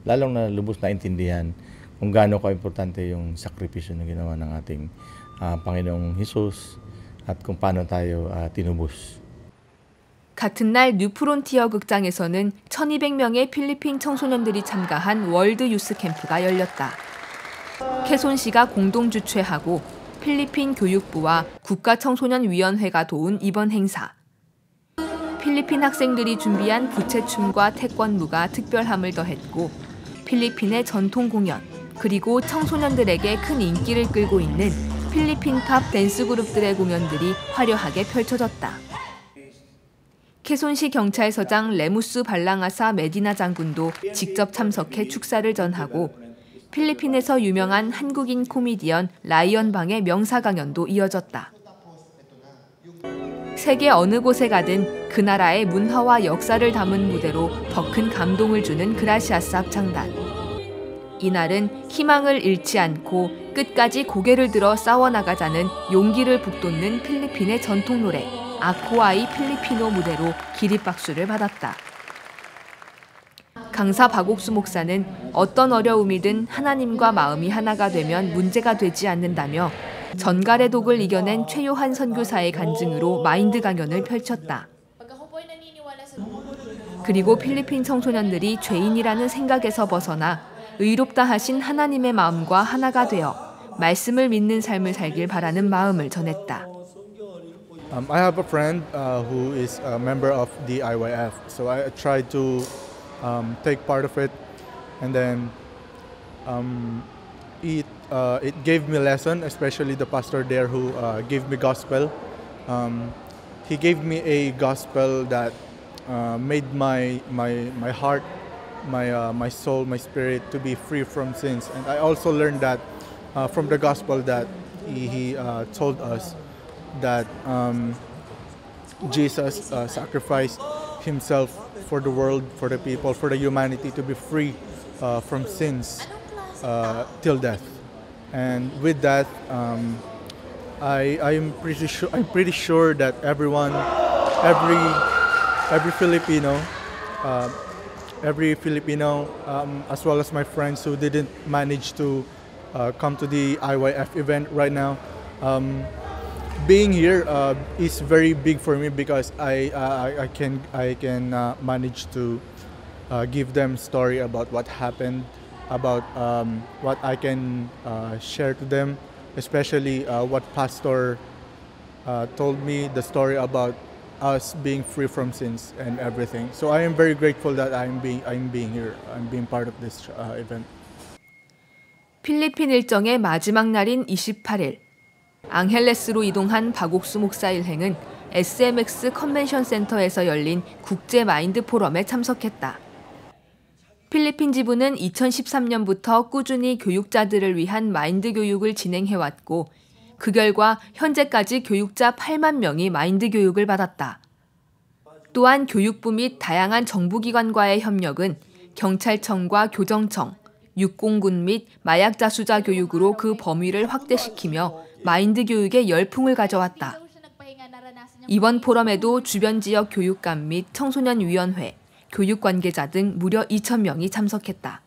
lalong na lubos na intindihan kung gaano ka-importante yung sakripisyo na ginawa ng ating Panginoong Hesus at kung paano tayo tinubos. 같은 날 뉴프론티어 극장에서는 1,200명의 필리핀 청소년들이 참가한 월드 유스 캠프가 열렸다. 캐손시가 공동 주최하고 필리핀 교육부와 국가청소년위원회가 도운 이번 행사. 필리핀 학생들이 준비한 부채춤과 태권무가 특별함을 더했고 필리핀의 전통 공연 그리고 청소년들에게 큰 인기를 끌고 있는 필리핀 팝 댄스 그룹들의 공연들이 화려하게 펼쳐졌다. 캐손시 경찰서장 레무스 발랑아사 메디나 장군도 직접 참석해 축사를 전하고 필리핀에서 유명한 한국인 코미디언 라이언 방의 명사 강연도 이어졌다. 세계 어느 곳에 가든 그 나라의 문화와 역사를 담은 무대로 더 큰 감동을 주는 그라시아스 합창단. 이날은 희망을 잃지 않고 끝까지 고개를 들어 싸워나가자는 용기를 북돋는 필리핀의 전통 노래 아코아이 필리피노 무대로 기립박수를 받았다. 강사 박옥수 목사는 어떤 어려움이든 하나님과 마음이 하나가 되면 문제가 되지 않는다며 전갈의 독을 이겨낸 최요한 선교사의 간증으로 마인드 강연을 펼쳤다. 그리고 필리핀 청소년들이 죄인이라는 생각에서 벗어나 의롭다 하신 하나님의 마음과 하나가 되어 말씀을 믿는 삶을 살길 바라는 마음을 전했다. I have a friend who is a member of the IYF, so I tried to take part of it, and then it gave me lesson, especially the pastor there who gave me gospel. He gave me a gospel that made my heart, my soul, my spirit to be free from sins. And I also learned that from the gospel that he told us that Jesus sacrificed himself for the world, for the people, for the humanity to be free from sins till death. And with that, I'm pretty sure that everyone, every Filipino, as well as my friends who didn't manage to come to the IYF event right now, being here is very big for me because I can manage to give them story about what happened, about what I can share to them, especially what Pastor told me, the story about us being free from sins and everything. So I am very grateful that I'm being here. I'm being part of this event. 필리핀 일정의 마지막 날인 28일, 앙헬레스로 이동한 박옥수 목사 일행은 SMX 컨벤션 센터에서 열린 국제 마인드 포럼에 참석했다. 필리핀 지부는 2013년부터 꾸준히 교육자들을 위한 마인드 교육을 진행해왔고 그 결과 현재까지 교육자 8만 명이 마인드 교육을 받았다. 또한 교육부 및 다양한 정부기관과의 협력은 경찰청과 교정청, 육공군 및 마약자수자 교육으로 그 범위를 확대시키며 마인드 교육에 열풍을 가져왔다. 이번 포럼에도 주변 지역 교육감 및 청소년위원회, 교육 관계자 등 무려 2,000명이 참석했다.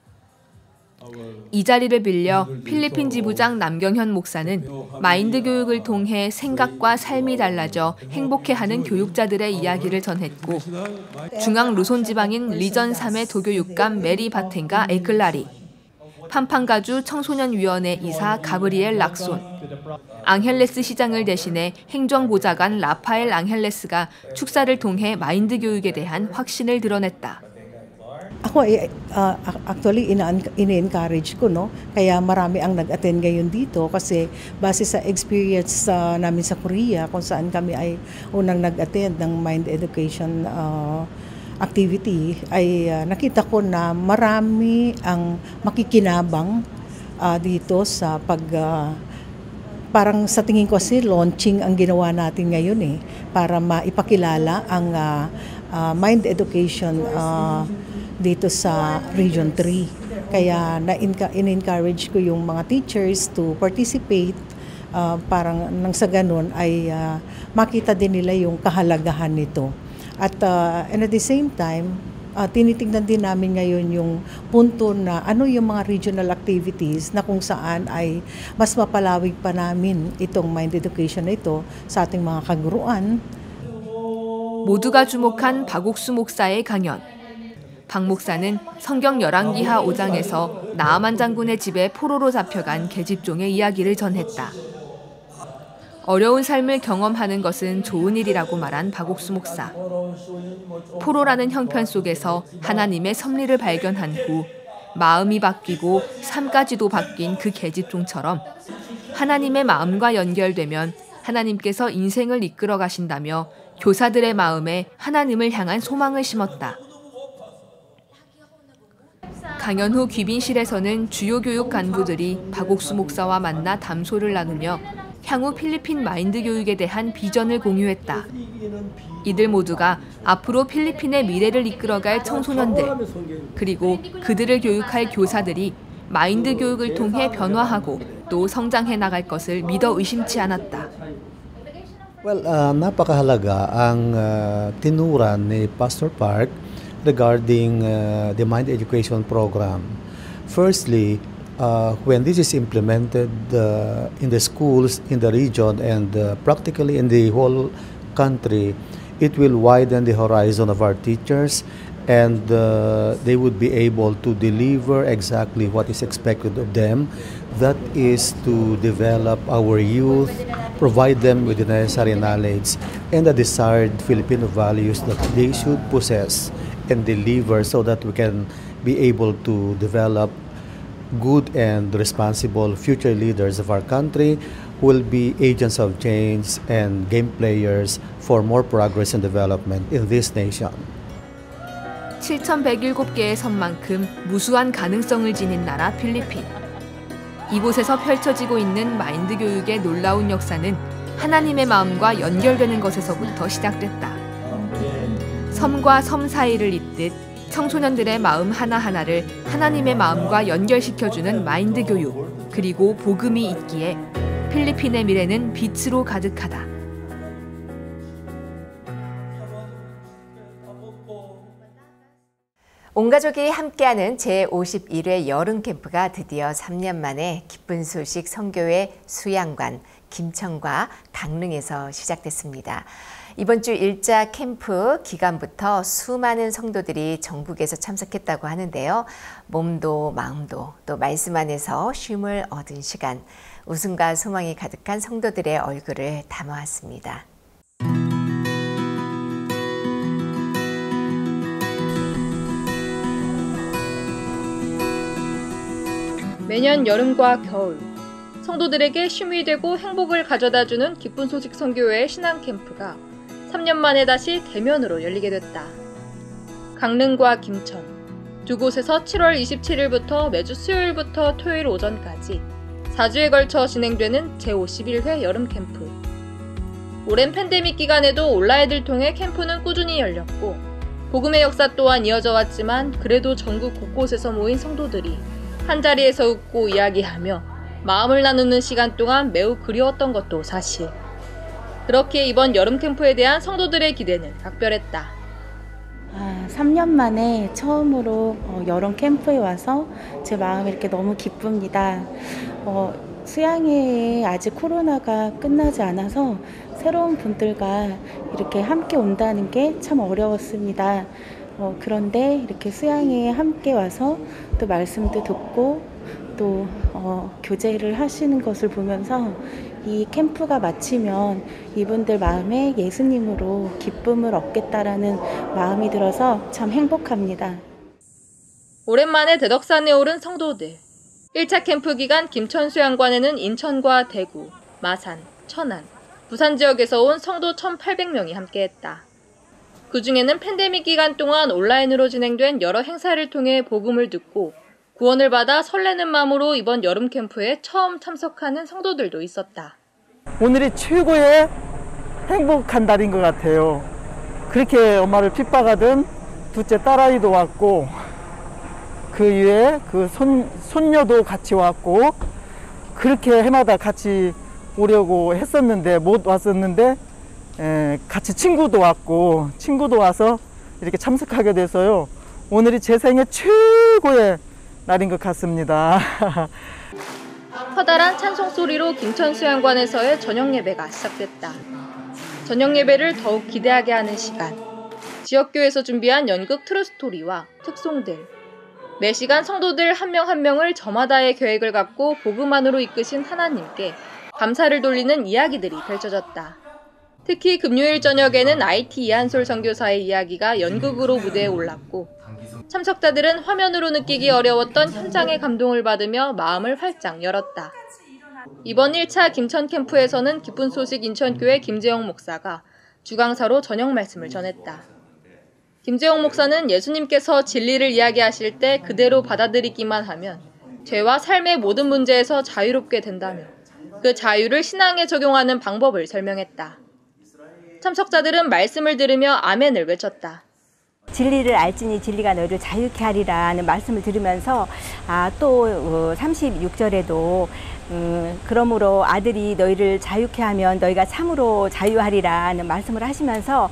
이 자리를 빌려 필리핀 지부장 남경현 목사는 마인드 교육을 통해 생각과 삶이 달라져 행복해하는 교육자들의 이야기를 전했고 중앙 루손 지방인 리전 3의 도교육감 메리 바텐가 에클라리, 팜팡가주 청소년위원회 이사 가브리엘 락손, 앙헬레스 시장을 대신해 행정보좌관 라파엘 앙헬레스가 축사를 통해 마인드 교육에 대한 확신을 드러냈다. Ako actually ini-encourage ko, no? Kaya marami ang nag-attend ngayon dito kasi base sa experience namin sa Korea kung saan kami ay unang nag-attend ng mind education activity ay nakita ko na marami ang makikinabang dito sa parang sa tingin ko kasi launching ang ginawa natin ngayon para maipakilala ang mind education dito sa Region 3. Kaya in-encourage ko yung mga teachers to participate parang nang sa ganun ay makita din nila yung kahalagahan nito. At and at the same time, tinitingnan din namin ngayon yung punto na ano yung mga regional activities na kung saan ay mas mapalawig pa namin itong mind education na ito sa ating mga kaguruan. 모두가 주목한 박옥수 목사의 강연. 박 목사는 성경 열왕기하 5장에서 나아만 장군의 집에 포로로 잡혀간 계집종의 이야기를 전했다. 어려운 삶을 경험하는 것은 좋은 일이라고 말한 박옥수 목사. 포로라는 형편 속에서 하나님의 섭리를 발견한 후 마음이 바뀌고 삶까지도 바뀐 그 계집종처럼 하나님의 마음과 연결되면 하나님께서 인생을 이끌어 가신다며 교사들의 마음에 하나님을 향한 소망을 심었다. 강연 후 귀빈실에서는 주요 교육 간부들이 박옥수 목사와 만나 담소를 나누며 향후 필리핀 마인드 교육에 대한 비전을 공유했다. 이들 모두가 앞으로 필리핀의 미래를 이끌어갈 청소년들, 그리고 그들을 교육할 교사들이 마인드 교육을 통해 변화하고 또 성장해 나갈 것을 믿어 의심치 않았다. Well, napakahalaga ang tinuran ni Pastor Park regarding the mind education program. Firstly, when this is implemented in the schools in the region and practically in the whole country, it will widen the horizon of our teachers and they would be able to deliver exactly what is expected of them. That is to develop our youth, provide them with the necessary knowledge and the desired Filipino values that they should possess and deliver so that we can be able to develop good and responsible future leaders of our country who will be agents of change and game players for more progress and development in this nation. 7,107개의 섬만큼 무수한 가능성을 지닌 나라 필리핀. 이곳에서 펼쳐지고 있는 마인드 교육의 놀라운 역사는 하나님의 마음과 연결되는 것에서부터 시작됐다. 섬과 섬 사이를 잇듯 청소년들의 마음 하나하나를 하나님의 마음과 연결시켜주는 마인드 교육, 그리고 복음이 있기에 필리핀의 미래는 빛으로 가득하다. 온 가족이 함께하는 제51회 여름 캠프가 드디어 3년 만에 기쁜 소식 선교회 수양관 김천과 강릉에서 시작됐습니다. 이번 주 1차 캠프 기간부터 수많은 성도들이 전국에서 참석했다고 하는데요. 몸도 마음도 또 말씀 안에서 쉼을 얻은 시간, 웃음과 소망이 가득한 성도들의 얼굴을 담아왔습니다. 매년 여름과 겨울, 성도들에게 쉼이 되고 행복을 가져다주는 기쁜 소식 선교회의 신앙 캠프가 3년 만에 다시 대면으로 열리게 됐다. 강릉과 김천, 두 곳에서 7월 27일부터 매주 수요일부터 토요일 오전까지 4주에 걸쳐 진행되는 제51회 여름 캠프. 오랜 팬데믹 기간에도 온라인을 통해 캠프는 꾸준히 열렸고 복음의 역사 또한 이어져 왔지만 그래도 전국 곳곳에서 모인 성도들이 한자리에서 웃고 이야기하며 마음을 나누는 시간 동안 매우 그리웠던 것도 사실. 그렇게 이번 여름 캠프에 대한 성도들의 기대는 각별했다. 3년 만에 처음으로 여름 캠프에 와서 제 마음이 이렇게 너무 기쁩니다. 수양회에 아직 코로나가 끝나지 않아서 새로운 분들과 이렇게 함께 온다는 게 참 어려웠습니다. 그런데 이렇게 수양회에 함께 와서 또 말씀도 듣고 또 교제를 하시는 것을 보면서 이 캠프가 마치면 이분들 마음에 예수님으로 기쁨을 얻겠다라는 마음이 들어서 참 행복합니다. 오랜만에 대덕산에 오른 성도들. 1차 캠프 기간 김천 수양관에는 인천과 대구, 마산, 천안, 부산 지역에서 온 성도 1,800명이 함께했다. 그 중에는 팬데믹 기간 동안 온라인으로 진행된 여러 행사를 통해 복음을 듣고 구원을 받아 설레는 마음으로 이번 여름 캠프에 처음 참석하는 성도들도 있었다. 오늘이 최고의 행복한 날인 것 같아요. 그렇게 엄마를 핍박하던 둘째 딸아이도 왔고 그 위에 그 손녀도 같이 왔고 그렇게 해마다 같이 오려고 했었는데 못 왔었는데 같이 친구도 와서 이렇게 참석하게 돼서요. 오늘이 제 생애 최고의 날인 것 같습니다. 커다란 찬송 소리로 김천 수양관에서의 저녁 예배가 시작됐다. 저녁 예배를 더욱 기대하게 하는 시간. 지역교회에서 준비한 연극 트루스토리와 특송들. 매 시간 성도들 한 명 한 명을 저마다의 계획을 갖고 복음 안으로 이끄신 하나님께 감사를 돌리는 이야기들이 펼쳐졌다. 특히 금요일 저녁에는 IT 이한솔 선교사의 이야기가 연극으로 무대에 올랐고 참석자들은 화면으로 느끼기 어려웠던 현장의 감동을 받으며 마음을 활짝 열었다. 이번 1차 김천 캠프에서는 기쁜 소식 인천교회 김재영 목사가 주강사로 저녁 말씀을 전했다. 김재영 목사는 예수님께서 진리를 이야기하실 때 그대로 받아들이기만 하면 죄와 삶의 모든 문제에서 자유롭게 된다며 그 자유를 신앙에 적용하는 방법을 설명했다. 참석자들은 말씀을 들으며 아멘을 외쳤다. 진리를 알지니 진리가 너희를 자유케 하리라는 말씀을 들으면서 또 36절에도 그러므로 아들이 너희를 자유케 하면 너희가 참으로 자유하리라는 말씀을 하시면서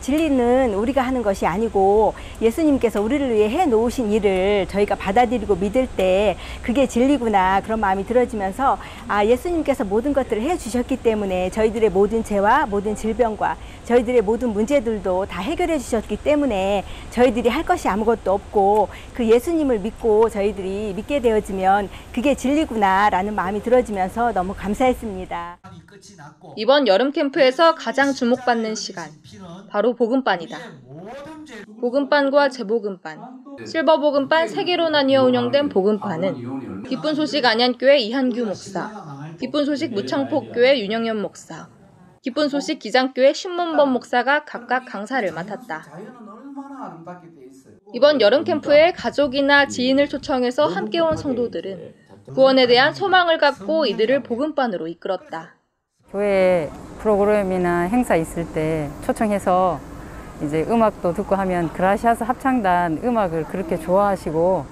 진리는 우리가 하는 것이 아니고 예수님께서 우리를 위해 해놓으신 일을 저희가 받아들이고 믿을 때 그게 진리구나 그런 마음이 들어지면서 예수님께서 모든 것들을 해주셨기 때문에 저희들의 모든 죄와 모든 질병과 저희들의 모든 문제들도 다 해결해 주셨기 때문에 저희들이 할 것이 아무것도 없고 그 예수님을 믿고 저희들이 믿게 되어지면 그게 진리구나 라는 마음이 마음이 들어지면서 너무 감사했습니다. 이번 여름 캠프에서 가장 주목받는 시간, 바로 복음반이다. 복음반과 재복음반, 실버 복음반 3개로 나뉘어 운영된 복음반은 기쁜 소식 안양교회 이한규 목사, 기쁜 소식 무창포교회 윤영현 목사, 기쁜 소식 기장교회 신문범 목사가 각각 강사를 맡았다. 이번 여름 캠프에 가족이나 지인을 초청해서 함께 온 성도들은 구원에 대한 소망을 갖고 이들을 복음반으로 이끌었다. 교회 프로그램이나 행사 있을 때 초청해서 이제 음악도 듣고 하면 그라시아스 합창단 음악을 그렇게 좋아하시고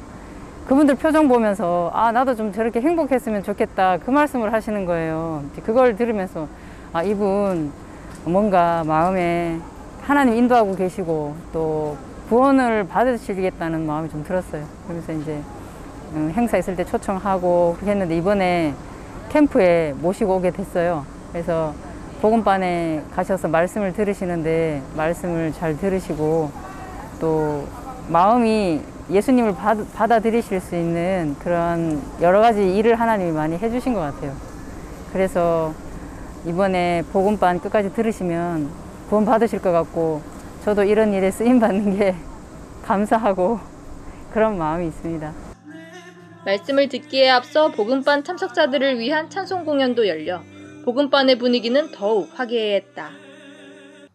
그분들 표정 보면서 아 나도 좀 저렇게 행복했으면 좋겠다 그 말씀을 하시는 거예요. 그걸 들으면서 아 이분 뭔가 마음에 하나님 인도하고 계시고 또 구원을 받으시겠다는 마음이 좀 들었어요. 그래서 이제 행사 있을 때 초청하고 그렇게 했는데 이번에 캠프에 모시고 오게 됐어요. 그래서 복음반에 가셔서 말씀을 들으시는데 말씀을 잘 들으시고 또 마음이 예수님을 받아들이실 수 있는 그런 여러 가지 일을 하나님이 많이 해주신 것 같아요. 그래서 이번에 복음반 끝까지 들으시면 구원 받으실 것 같고 저도 이런 일에 쓰임 받는 게 감사하고 그런 마음이 있습니다. 말씀을 듣기에 앞서 복음반 참석자들을 위한 찬송 공연도 열려 복음반의 분위기는 더욱 화기애애했다.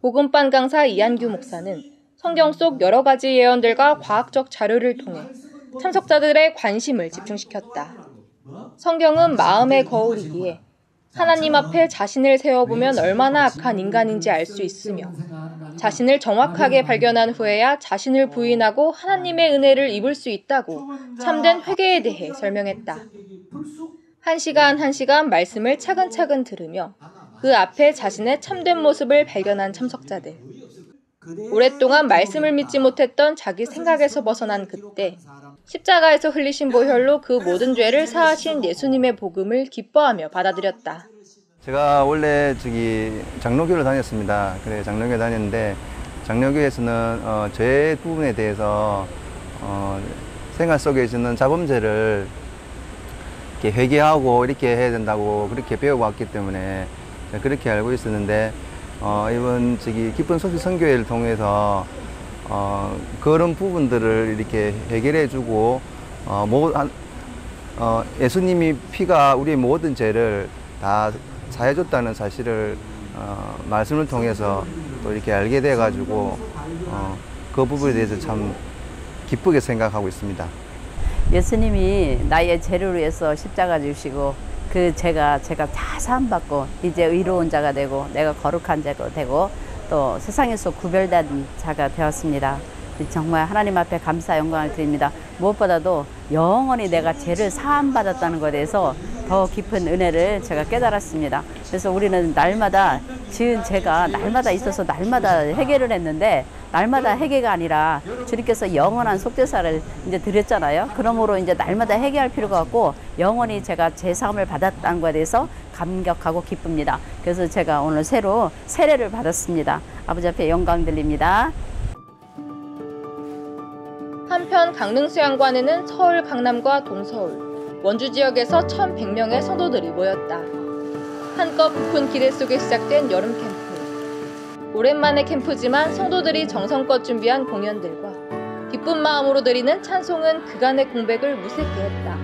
복음반 강사 이한규 목사는 성경 속 여러 가지 예언들과 과학적 자료를 통해 참석자들의 관심을 집중시켰다. 성경은 마음의 거울이기에 하나님 앞에 자신을 세워보면 얼마나 악한 인간인지 알 수 있으며 자신을 정확하게 발견한 후에야 자신을 부인하고 하나님의 은혜를 입을 수 있다고 참된 회개에 대해 설명했다. 1시간 1시간 말씀을 차근차근 들으며 그 앞에 자신의 참된 모습을 발견한 참석자들. 오랫동안 말씀을 믿지 못했던 자기 생각에서 벗어난 그때 십자가에서 흘리신 보혈로 그 모든 죄를 사하신 예수님의 복음을 기뻐하며 받아들였다. 제가 원래 장로교를 다녔습니다. 그래 장로교에 다녔는데 장로교에서는 죄 부분에 대해서 생활 속에 있는 자범죄를 이렇게 회개하고 이렇게 해야 된다고 그렇게 배워왔기 때문에 그렇게 알고 있었는데 이번 기쁜 소식 선교회를 통해서 그런 부분들을 이렇게 해결해주고 예수님이 피가 우리의 모든 죄를 다 사해줬다는 사실을 말씀을 통해서 또 이렇게 알게 돼가지고 그 부분에 대해서 참 기쁘게 생각하고 있습니다. 예수님이 나의 죄를 위해서 십자가 주시고 그 제가 다 사함받고 이제 의로운 자가 되고 내가 거룩한 자가 되고 또 세상에서 구별된 자가 되었습니다. 정말 하나님 앞에 감사 영광을 드립니다. 무엇보다도 영원히 내가 죄를 사함받았다는 것에 대해서 더 깊은 은혜를 제가 깨달았습니다. 그래서 우리는 날마다 지은 죄가 날마다 있어서 날마다 회개를 했는데 날마다 회개가 아니라 주님께서 영원한 속죄사를 이제 드렸잖아요. 그러므로 이제 날마다 회개할 필요가 없고 영원히 제가 죄 사함을 받았다는 것에 대해서 감격하고 기쁩니다. 그래서 제가 오늘 새로 세례를 받았습니다. 아버지 앞에 영광 드립니다. 한편 강릉수양관에는 서울 강남과 동서울, 원주 지역에서 1,100명의 성도들이 모였다. 한껏 부푼 기대 속에 시작된 여름 캠프. 오랜만의 캠프지만 성도들이 정성껏 준비한 공연들과 기쁜 마음으로 드리는 찬송은 그간의 공백을 무색게 했다.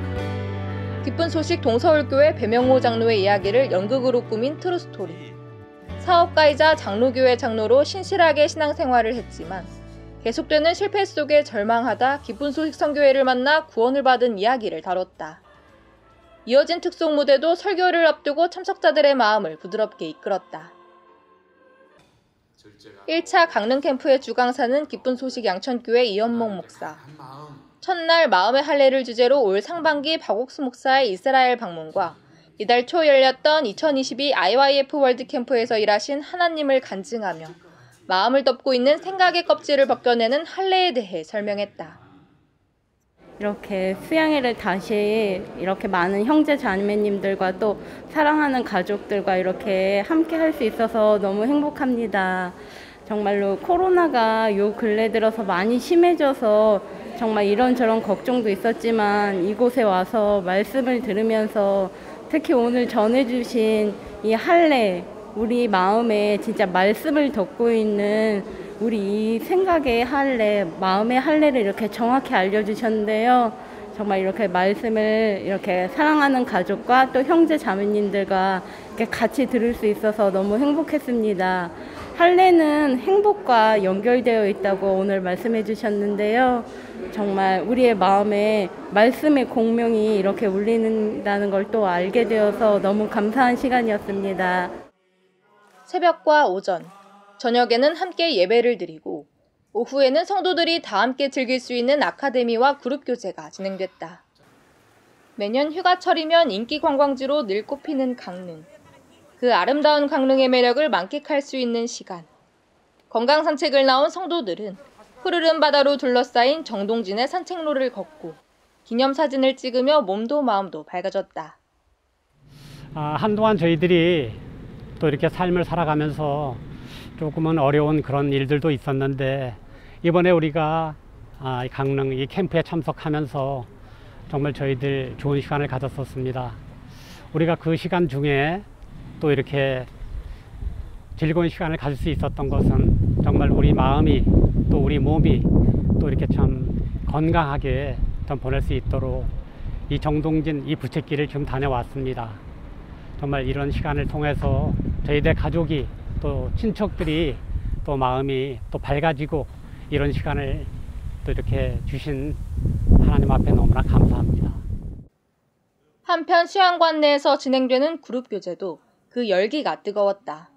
기쁜 소식 동서울교회 배명호 장로의 이야기를 연극으로 꾸민 트루스토리. 사업가이자 장로교회 장로로 신실하게 신앙생활을 했지만 계속되는 실패 속에 절망하다 기쁜 소식 선교회를 만나 구원을 받은 이야기를 다뤘다. 이어진 특송 무대도 설교를 앞두고 참석자들의 마음을 부드럽게 이끌었다. 1차 강릉 캠프의 주강사는 기쁜 소식 양천교회 이연목 목사. 첫날 마음의 할례를 주제로 올 상반기 박옥수 목사의 이스라엘 방문과 이달 초 열렸던 2022 IYF 월드캠프에서 일하신 하나님을 간증하며 마음을 덮고 있는 생각의 껍질을 벗겨내는 할례에 대해 설명했다. 이렇게 수양회를 다시 이렇게 많은 형제 자매님들과 또 사랑하는 가족들과 이렇게 함께 할 수 있어서 너무 행복합니다. 정말로 코로나가 요 근래 들어서 많이 심해져서 정말 이런저런 걱정도 있었지만 이곳에 와서 말씀을 들으면서 특히 오늘 전해주신 이 할례, 우리 마음에 진짜 말씀을 덮고 있는 우리 이 생각의 할례, 마음의 할례를 이렇게 정확히 알려주셨는데요. 정말 이렇게 말씀을 이렇게 사랑하는 가족과 또 형제 자매님들과 이렇게 같이 들을 수 있어서 너무 행복했습니다. 할례는 행복과 연결되어 있다고 오늘 말씀해 주셨는데요. 정말 우리의 마음에 말씀의 공명이 이렇게 울린다는 걸 또 알게 되어서 너무 감사한 시간이었습니다. 새벽과 오전, 저녁에는 함께 예배를 드리고 오후에는 성도들이 다 함께 즐길 수 있는 아카데미와 그룹 교제가 진행됐다. 매년 휴가철이면 인기 관광지로 늘 꼽히는 강릉. 그 아름다운 강릉의 매력을 만끽할 수 있는 시간. 건강 산책을 나온 성도들은 푸르른 바다로 둘러싸인 정동진의 산책로를 걷고 기념사진을 찍으며 몸도 마음도 밝아졌다. 한동안 저희들이 또 이렇게 삶을 살아가면서 조금은 어려운 그런 일들도 있었는데 이번에 우리가 강릉 이 캠프에 참석하면서 정말 저희들 좋은 시간을 가졌었습니다. 우리가 그 시간 중에 또 이렇게 즐거운 시간을 가질 수 있었던 것은 정말 우리 마음이 또 우리 몸이 또 이렇게 참 건강하게 좀 보낼 수 있도록 이 정동진 이 부채길을 지금 다녀왔습니다. 정말 이런 시간을 통해서 저희들 가족이 또 친척들이 또 마음이 또 밝아지고 이런 시간을 또 이렇게 주신 하나님 앞에 너무나 감사합니다. 한편 수양관 내에서 진행되는 그룹 교제도 그 열기가 뜨거웠다.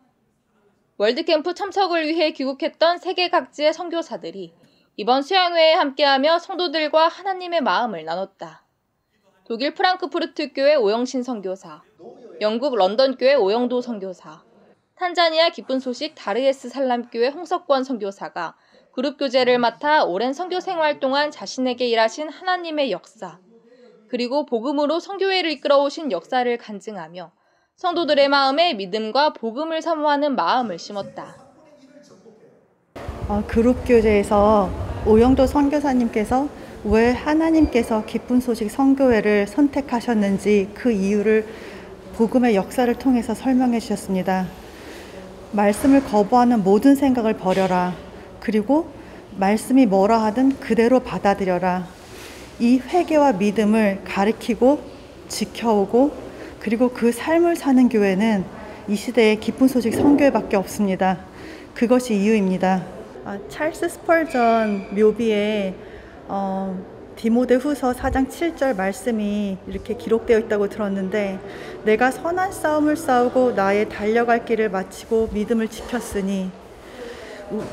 월드캠프 참석을 위해 귀국했던 세계 각지의 선교사들이 이번 수양회에 함께하며 성도들과 하나님의 마음을 나눴다. 독일 프랑크푸르트 교회 오영신 선교사, 영국 런던 교회 오영도 선교사, 탄자니아 기쁜 소식 다르에스 살람 교회 홍석권 선교사가 그룹 교제를 맡아 오랜 선교 생활 동안 자신에게 일하신 하나님의 역사, 그리고 복음으로 선교회를 이끌어오신 역사를 간증하며 성도들의 마음에 믿음과 복음을 사모하는 마음을 심었다. 그룹 교제에서 오영도 선교사님께서 왜 하나님께서 기쁜 소식 선교회를 선택하셨는지 그 이유를 복음의 역사를 통해서 설명해 주셨습니다. 말씀을 거부하는 모든 생각을 버려라. 그리고 말씀이 뭐라 하든 그대로 받아들여라. 이 회개와 믿음을 가르치고 지켜오고 그리고 그 삶을 사는 교회는 이 시대에 기쁜 소식 선교회밖에 없습니다. 그것이 이유입니다. 찰스 스펄전 묘비에 디모데후서 4장 7절 말씀이 이렇게 기록되어 있다고 들었는데 내가 선한 싸움을 싸우고 나의 달려갈 길을 마치고 믿음을 지켰으니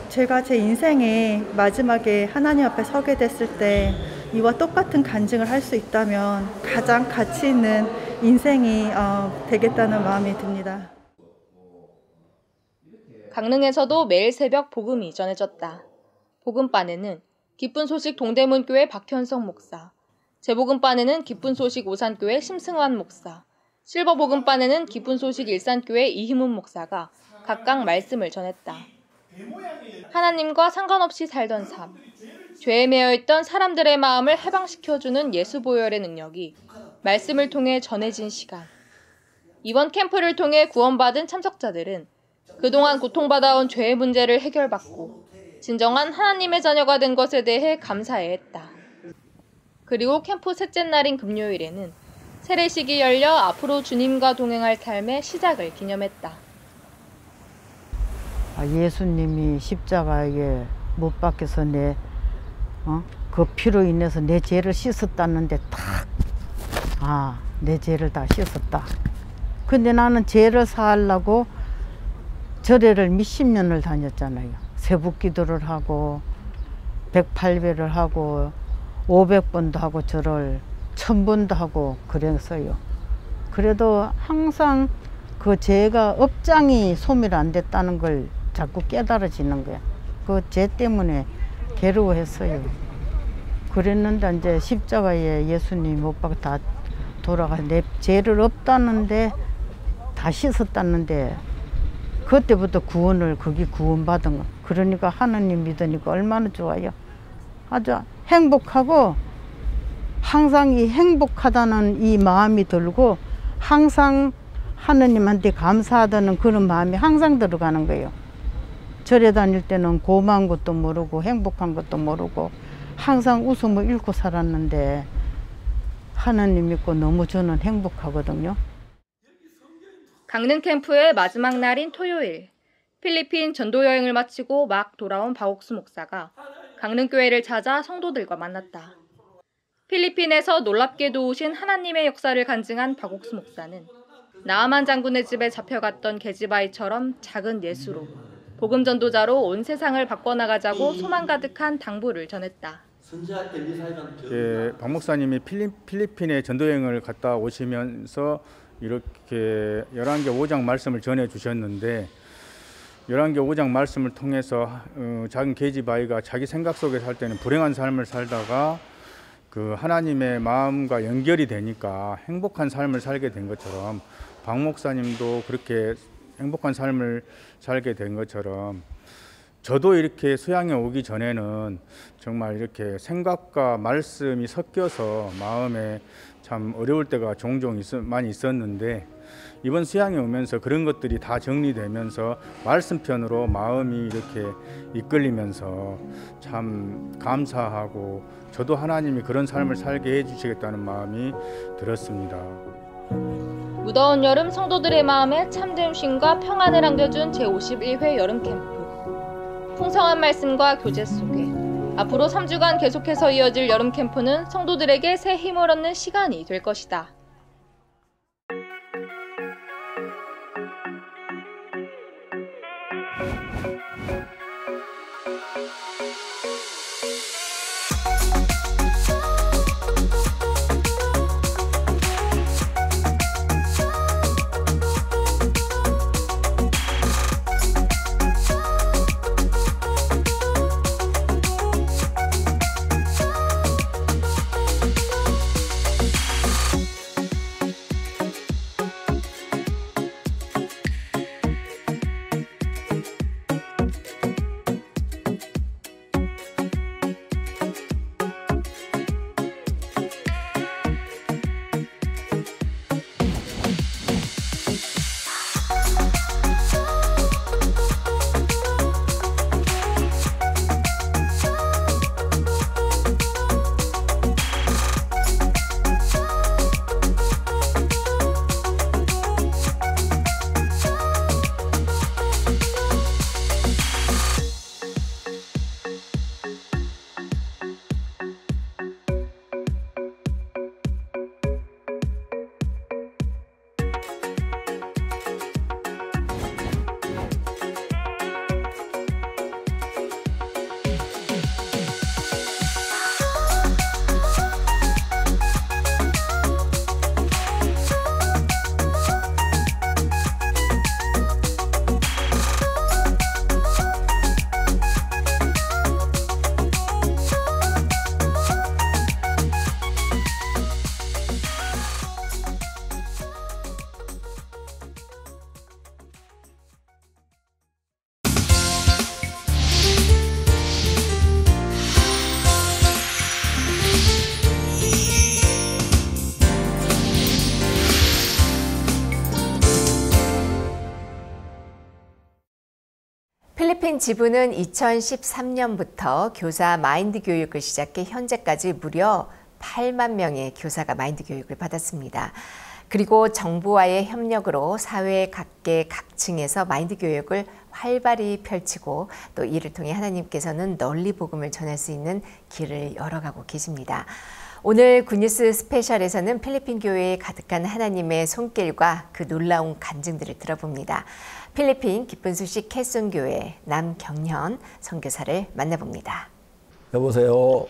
제가 제 인생의 마지막에 하나님 앞에 서게 됐을 때 이와 똑같은 간증을 할 수 있다면 가장 가치 있는 인생이 되겠다는 마음이 듭니다. 강릉에서도 매일 새벽 복음이 전해졌다. 복음반에는 기쁜 소식 동대문교회 박현성 목사, 제복음반에는 기쁜 소식 오산교회 심승환 목사, 실버 복음반에는 기쁜 소식 일산교회 이희문 목사가 각각 말씀을 전했다. 하나님과 상관없이 살던 삶, 죄에 매여있던 사람들의 마음을 해방시켜주는 예수 보혈의 능력이 말씀을 통해 전해진 시간. 이번 캠프를 통해 구원받은 참석자들은 그동안 고통받아온 죄의 문제를 해결받고 진정한 하나님의 자녀가 된 것에 대해 감사해했다. 그리고 캠프 셋째 날인 금요일에는 세례식이 열려 앞으로 주님과 동행할 삶의 시작을 기념했다. 예수님이 십자가에 못 박혀서 그 피로 인해서 내 죄를 씻었다는데 내 죄를 다 씻었다. 근데 나는 죄를 사하려고 절에를 몇십 년을 다녔잖아요. 새벽기도를 하고 108배를 하고 500번도 하고 절을 1000번도 하고 그랬어요. 그래도 항상 그 죄가 업장이 소멸 안 됐다는 걸 자꾸 깨달아지는 거야. 그 죄 때문에 괴로워했어요. 그랬는데 이제 십자가에 예수님 못 박아 다 돌아가서 내 죄를 없다는데 다 씻었다는데 그때부터 거기 구원받은 거. 그러니까 하나님 믿으니까 얼마나 좋아요. 아주 행복하고 항상 이 행복하다는 이 마음이 들고 항상 하느님한테 감사하다는 그런 마음이 항상 들어가는 거예요. 절에 다닐 때는 고마운 것도 모르고 행복한 것도 모르고 항상 웃음을 잃고 살았는데 하나님 믿고 너무 저는 행복하거든요. 강릉 캠프의 마지막 날인 토요일, 필리핀 전도 여행을 마치고 막 돌아온 박옥수 목사가 강릉교회를 찾아 성도들과 만났다. 필리핀에서 놀랍게도 오신 하나님의 역사를 간증한 박옥수 목사는 나아만 장군의 집에 잡혀갔던 계집아이처럼 작은 예수로 복음 전도자로 온 세상을 바꿔나가자고 소망 가득한 당부를 전했다. 박 목사님이 필리핀에 전도여행을 갔다 오시면서 이렇게 열왕기 5장 말씀을 전해 주셨는데 열왕기 5장 말씀을 통해서 작은 계집아이가 자기 생각 속에 살 때는 불행한 삶을 살다가 그 하나님의 마음과 연결이 되니까 행복한 삶을 살게 된 것처럼 박 목사님도 그렇게 행복한 삶을 살게 된 것처럼 저도 이렇게 수양에 오기 전에는 정말 이렇게 생각과 말씀이 섞여서 마음에 참 어려울 때가 종종 많이 있었는데 이번 수양에 오면서 그런 것들이 다 정리되면서 말씀편으로 마음이 이렇게 이끌리면서 참 감사하고 저도 하나님이 그런 삶을 살게 해주시겠다는 마음이 들었습니다. 무더운 여름 성도들의 마음에 참된 쉼과 평안을 안겨준 제51회 여름 캠프. 풍성한 말씀과 교제 속에 앞으로 3주간 계속해서 이어질 여름 캠프는 성도들에게 새 힘을 얻는 시간이 될 것이다. 필리핀 지부는 2013년부터 교사 마인드 교육을 시작해 현재까지 무려 8만 명의 교사가 마인드 교육을 받았습니다. 그리고 정부와의 협력으로 사회 각계 각층에서 마인드 교육을 활발히 펼치고 또 이를 통해 하나님께서는 널리 복음을 전할 수 있는 길을 열어가고 계십니다. 오늘 굿뉴스 스페셜에서는 필리핀 교회에 가득한 하나님의 손길과 그 놀라운 간증들을 들어봅니다. 필리핀 기쁜 소식 캐송교회 남경현 선교사를 만나봅니다. 여보세요.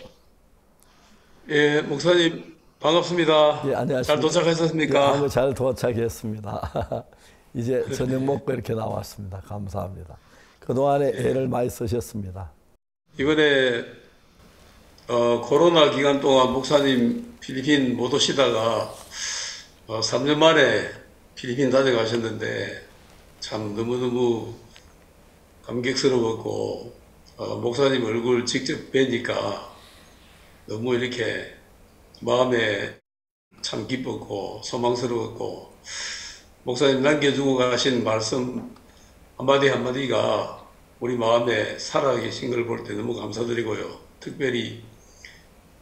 예, 목사님 반갑습니다. 예, 안녕하십니까. 잘 도착하셨습니까? 예, 잘 도착했습니다. 이제 저녁 먹고 이렇게 나왔습니다. 감사합니다. 그동안에 애를 많이 쓰셨습니다. 이번에 코로나 기간 동안 목사님 필리핀 못 오시다가 3년 만에 필리핀 다녀가셨는데 참 너무너무 감격스러웠고 목사님 얼굴 직접 뵈니까 너무 이렇게 마음에 참 기뻤고 소망스러웠고 목사님 남겨주고 가신 말씀 한마디 한마디가 우리 마음에 살아계신 걸 볼 때 너무 감사드리고요. 특별히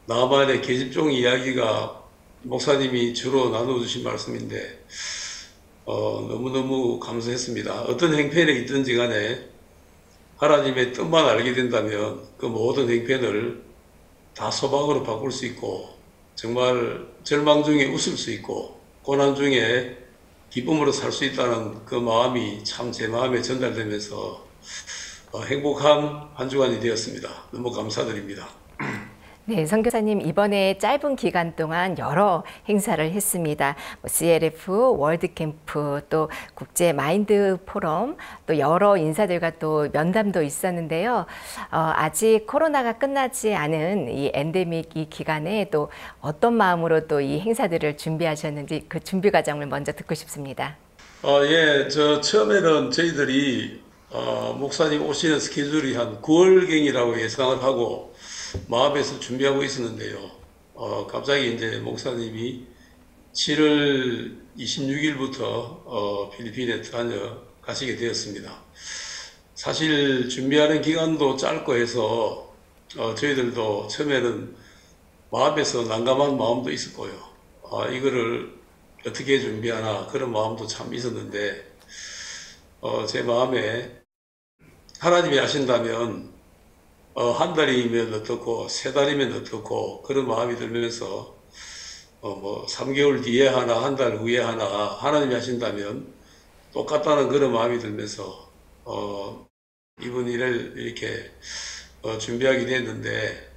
나만의 계집종 이야기가 목사님이 주로 나눠주신 말씀인데 너무너무 감사했습니다. 어떤 행편에 있든지 간에 하나님의 뜻만 알게 된다면 그 모든 행편을 다 소망으로 바꿀 수 있고 정말 절망 중에 웃을 수 있고 고난 중에 기쁨으로 살 수 있다는 그 마음이 참 제 마음에 전달되면서 행복한 한 주간이 되었습니다. 너무 감사드립니다. 네, 선교사님 이번에 짧은 기간 동안 여러 행사를 했습니다. CLF 월드캠프, 또 국제 마인드 포럼, 또 여러 인사들과 또 면담도 있었는데요. 아직 코로나가 끝나지 않은 이 엔데믹 이 기간에 또 어떤 마음으로 또 이 행사들을 준비하셨는지 그 준비 과정을 먼저 듣고 싶습니다. 예, 처음에는 저희들이 목사님 오시는 스케줄이 한 9월경이라고 예상을 하고 마음에서 준비하고 있었는데요. 갑자기 이제 목사님이 7월 26일부터 필리핀에 가시게 되었습니다. 사실 준비하는 기간도 짧고 해서 저희들도 처음에는 마음에서 난감한 마음도 있었고요. 이거를 어떻게 준비하나 그런 마음도 참 있었는데 제 마음에 하나님이 하신다면 한 달이면 어떻고 세 달이면 어떻고 그런 마음이 들면서 뭐 3개월 뒤에 하나 한 달 후에 하나 하나님이 하신다면 똑같다는 그런 마음이 들면서 이번 일을 이렇게 준비하게 됐는데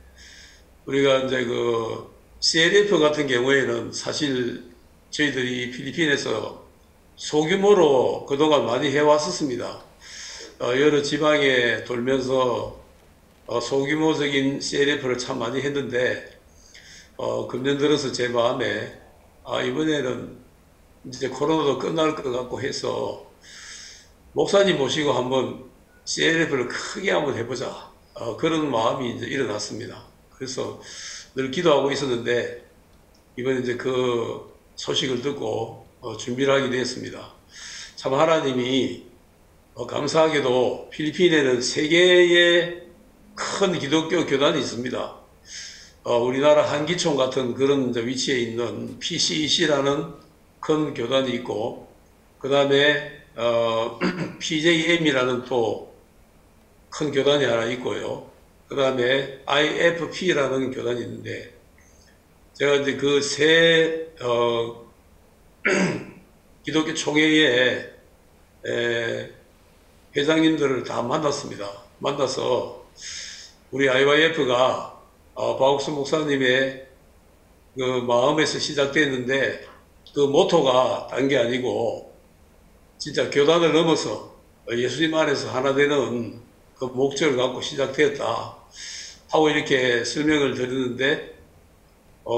우리가 이제 그 CLF 같은 경우에는 사실 저희들이 필리핀에서 소규모로 그동안 많이 해왔었습니다. 여러 지방에 돌면서 소규모적인 CLF를 참 많이 했는데 금년 들어서 제 마음에 이번에는 이제 코로나도 끝날 것 같고 해서 목사님 모시고 한번 CLF를 크게 한번 해보자 그런 마음이 이제 일어났습니다. 그래서 늘 기도하고 있었는데 이번에 이제 그 소식을 듣고 준비를 하게 되었습니다. 참 하나님이 감사하게도 필리핀에는 3개의 큰 기독교 교단이 있습니다. 우리나라 한기총 같은 그런 위치에 있는 PCEC라는 큰 교단이 있고, 그 다음에 PJM이라는 또 큰 교단이 하나 있고요. 그 다음에 IFP라는 교단이 있는데, 제가 이제 그 세 기독교 총회의 회장님들을 다 만났습니다. 만나서 우리 IYF가 박옥순 목사님의 그 마음에서 시작됐는데 그 모토가 딴 게 아니고 진짜 교단을 넘어서 예수님 안에서 하나 되는 그 목적을 갖고 시작되었다 하고 이렇게 설명을 드렸는데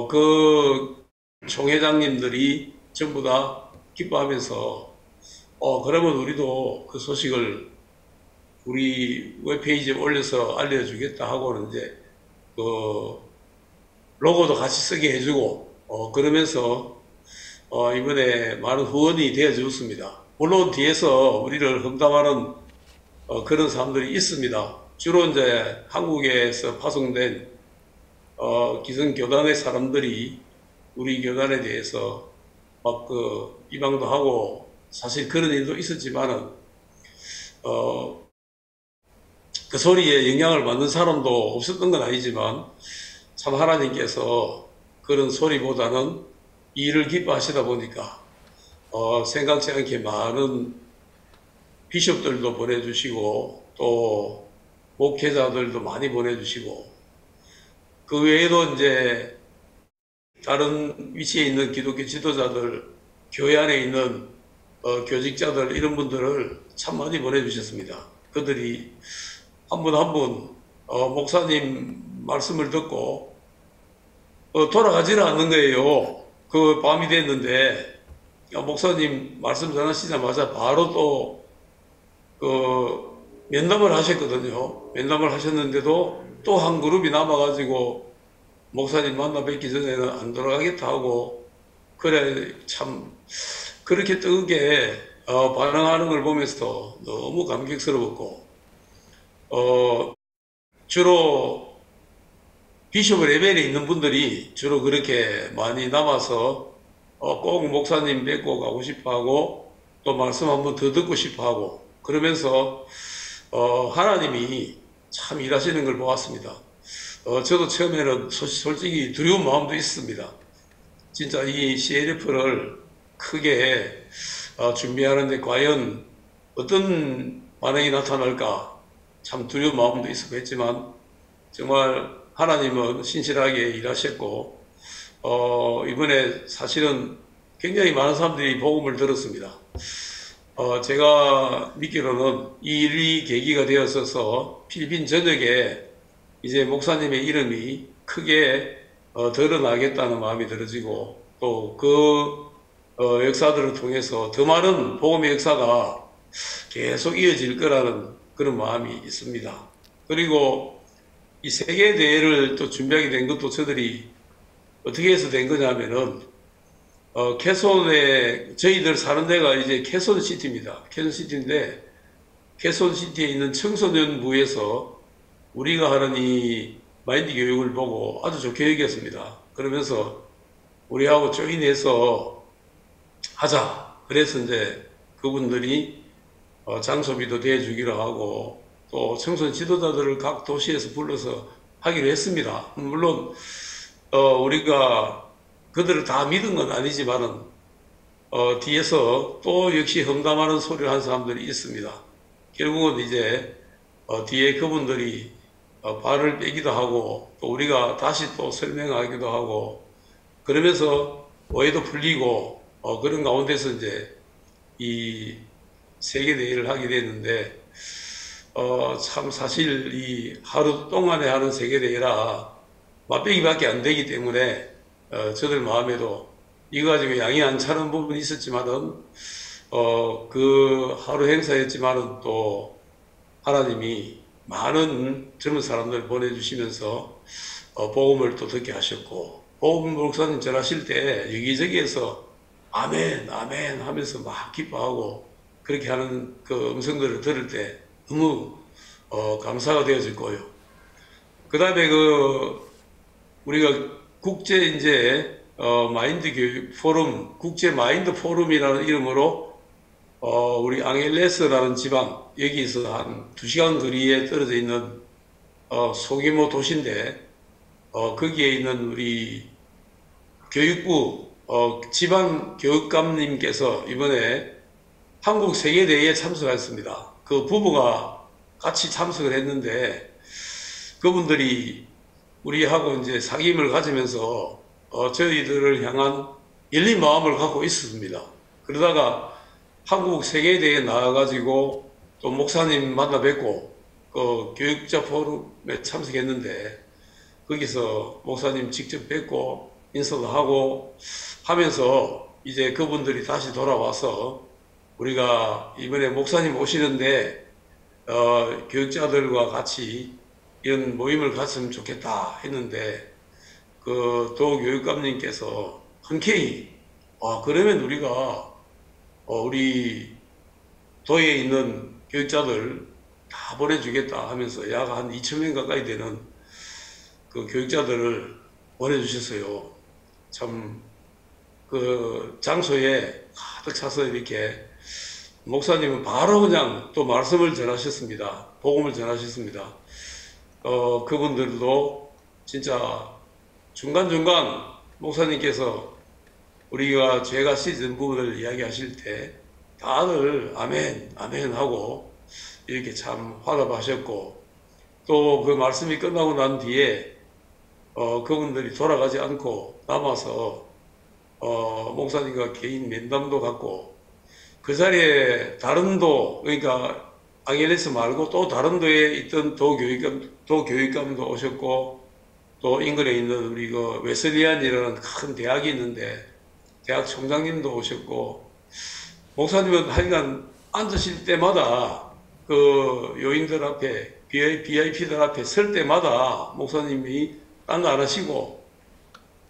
그 총회장님들이 전부 다 기뻐하면서 그러면 우리도 그 소식을 우리 웹페이지에 올려서 알려주겠다 하고는 이제 그 로고도 같이 쓰게 해주고 그러면서 이번에 많은 후원이 되어주었습니다. 물론 뒤에서 우리를 험담하는 그런 사람들이 있습니다. 주로 이제 한국에서 파송된 기성교단의 사람들이 우리 교단에 대해서 막 그 비방도 하고 사실 그런 일도 있었지만은 그 소리에 영향을 받는 사람도 없었던 건 아니지만 참 하나님께서 그런 소리보다는 이 일을 기뻐하시다 보니까 생각지 않게 많은 비숍들도 보내주시고 또 목회자들도 많이 보내주시고 그 외에도 이제 다른 위치에 있는 기독교 지도자들, 교회 안에 있는 교직자들 이런 분들을 참 많이 보내주셨습니다. 그들이 한 분 한 분 목사님 말씀을 듣고 돌아가지를 않는 거예요. 그 밤이 됐는데 목사님 말씀 전하시자마자 바로 또 그 면담을 하셨거든요. 면담을 하셨는데도 또 한 그룹이 남아가지고 목사님 만나 뵙기 전에는 안 돌아가겠다 하고 그래 참 그렇게 뜨겁게 반응하는 걸 보면서 너무 감격스러웠고, 주로 비숍 레벨에 있는 분들이 주로 그렇게 많이 남아서 꼭 목사님 뵙고 가고 싶어하고 또 말씀 한번 더 듣고 싶어하고 그러면서 하나님이 참 일하시는 걸 보았습니다. 저도 처음에는 솔직히 두려운 마음도 있습니다. 진짜 이 CLF를 크게 준비하는데 과연 어떤 반응이 나타날까 참 두려운 마음도 있었고 했지만 정말 하나님은 신실하게 일하셨고 이번에 사실은 굉장히 많은 사람들이 복음을 들었습니다. 제가 믿기로는 이 일이 계기가 되었어서 필리핀 전역에 이제 목사님의 이름이 크게 드러나겠다는 마음이 들어지고 또 그 역사들을 통해서 더 많은 복음의 역사가 계속 이어질 거라는 그런 마음이 있습니다. 그리고 이 세계대회를 또 준비하게 된 것도 저들이 어떻게 해서 된 거냐면은 캐손에 저희들 사는 데가 이제 캐손시티입니다. 캐손시티인데 캐손시티에 있는 청소년부에서 우리가 하는 이 마인드 교육을 보고 아주 좋게 여겼습니다. 그러면서 우리하고 조인해서 하자. 그래서 이제 그분들이 장소비도 대주기로 하고 또 청소년 지도자들을 각 도시에서 불러서 하기로 했습니다. 물론 우리가 그들을 다 믿은 건 아니지만은 뒤에서 또 역시 험담하는 소리를 한 사람들이 있습니다. 결국은 이제 뒤에 그분들이 발을 빼기도 하고 또 우리가 다시 또 설명하기도 하고 그러면서 오해도 풀리고 그런 가운데서 이제 이 세계대회를 하게 됐는데 참 사실 이 하루 동안에 하는 세계대회라 맛배기밖에 안 되기 때문에 저들 마음에도 이거 가지고 양이 안 차는 부분이 있었지만은 그 하루 행사였지만은 또 하나님이 많은 젊은 사람들 보내주시면서 복음을 또 듣게 하셨고 복음 목사님 전하실 때 여기저기에서 아멘 아멘 하면서 막 기뻐하고 그렇게 하는 그 음성들을 들을 때 너무 감사가 되어질 거예요. 그 다음에 우리가 국제 이제 마인드 교육 포럼, 국제 마인드 포럼이라는 이름으로 우리 앙헬레스라는 지방 여기서 한 2시간 거리에 떨어져 있는 소규모 도시인데 거기에 있는 우리 교육부 지방 교육감님께서 이번에 한국 세계대회에 참석했습니다. 그 부부가 같이 참석을 했는데 그분들이 우리하고 이제 사귐을 가지면서 저희들을 향한 열린 마음을 갖고 있었습니다. 그러다가 한국 세계대회에 나와가지고 또 목사님 만나 뵙고 교육자 포럼에 참석했는데 거기서 목사님 직접 뵙고 인사도 하고 하면서 이제 그분들이 다시 돌아와서 우리가 이번에 목사님 오시는데 교육자들과 같이 이런 모임을 갔으면 좋겠다 했는데 그 도교육감님께서 흔쾌히 그러면 우리가 우리 도에 있는 교육자들 다 보내주겠다 하면서 약 한 2,000명 가까이 되는 그 교육자들을 보내주셨어요. 참 그 장소에 가득 차서 이렇게 목사님은 바로 그냥 또 말씀을 전하셨습니다. 복음을 전하셨습니다. 그분들도 진짜 중간중간 목사님께서 우리가 죄가 씻은 부분을 이야기하실 때 다들 아멘, 아멘 하고 이렇게 참 화답하셨고 또 그 말씀이 끝나고 난 뒤에 그분들이 돌아가지 않고 남아서 목사님과 개인 면담도 갖고 그 자리에 다른 도 그러니까 앙헬레스 말고 또 다른 도에 있던 도교육감도 오셨고 또 인근에 있는 우리 그 웨슬리안이라는 큰 대학이 있는데 대학 총장님도 오셨고 목사님은 하여간 앉으실 때마다 그 요인들 앞에 VIP들 앞에 설 때마다 목사님이 딴 거 안 하시고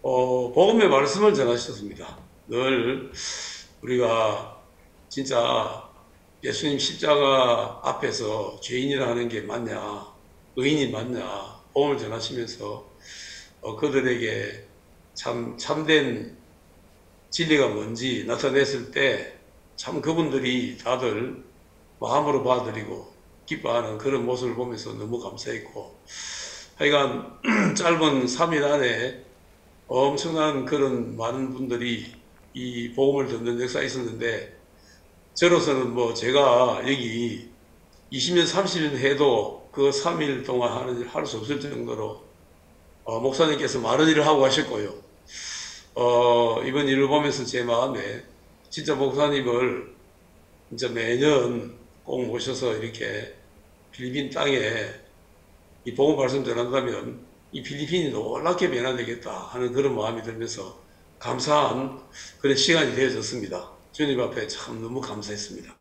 복음의 말씀을 전하셨습니다. 늘 우리가 진짜 예수님 십자가 앞에서 죄인이라 하는 게 맞냐, 의인이 맞냐, 복음을 전하시면서 그들에게 참된 진리가 뭔지 나타냈을 때 참 그분들이 다들 마음으로 받아들이고 기뻐하는 그런 모습을 보면서 너무 감사했고, 하여간 짧은 3일 안에 엄청난 그런 많은 분들이 이 복음을 듣는 역사가 있었는데, 저로서는 뭐 제가 여기 20년 30년 해도 그 3일 동안 하는 일 할 수 없을 정도로 목사님께서 많은 일을 하고 하셨고요. 이번 일을 보면서 제 마음에 진짜 목사님을 진짜 매년 꼭 모셔서 이렇게 필리핀 땅에 이 복음 말씀 전한다면 이 필리핀이 놀랍게 변화되겠다 하는 그런 마음이 들면서 감사한 그런 시간이 되어졌습니다. 주님 앞에 참 너무 감사했습니다.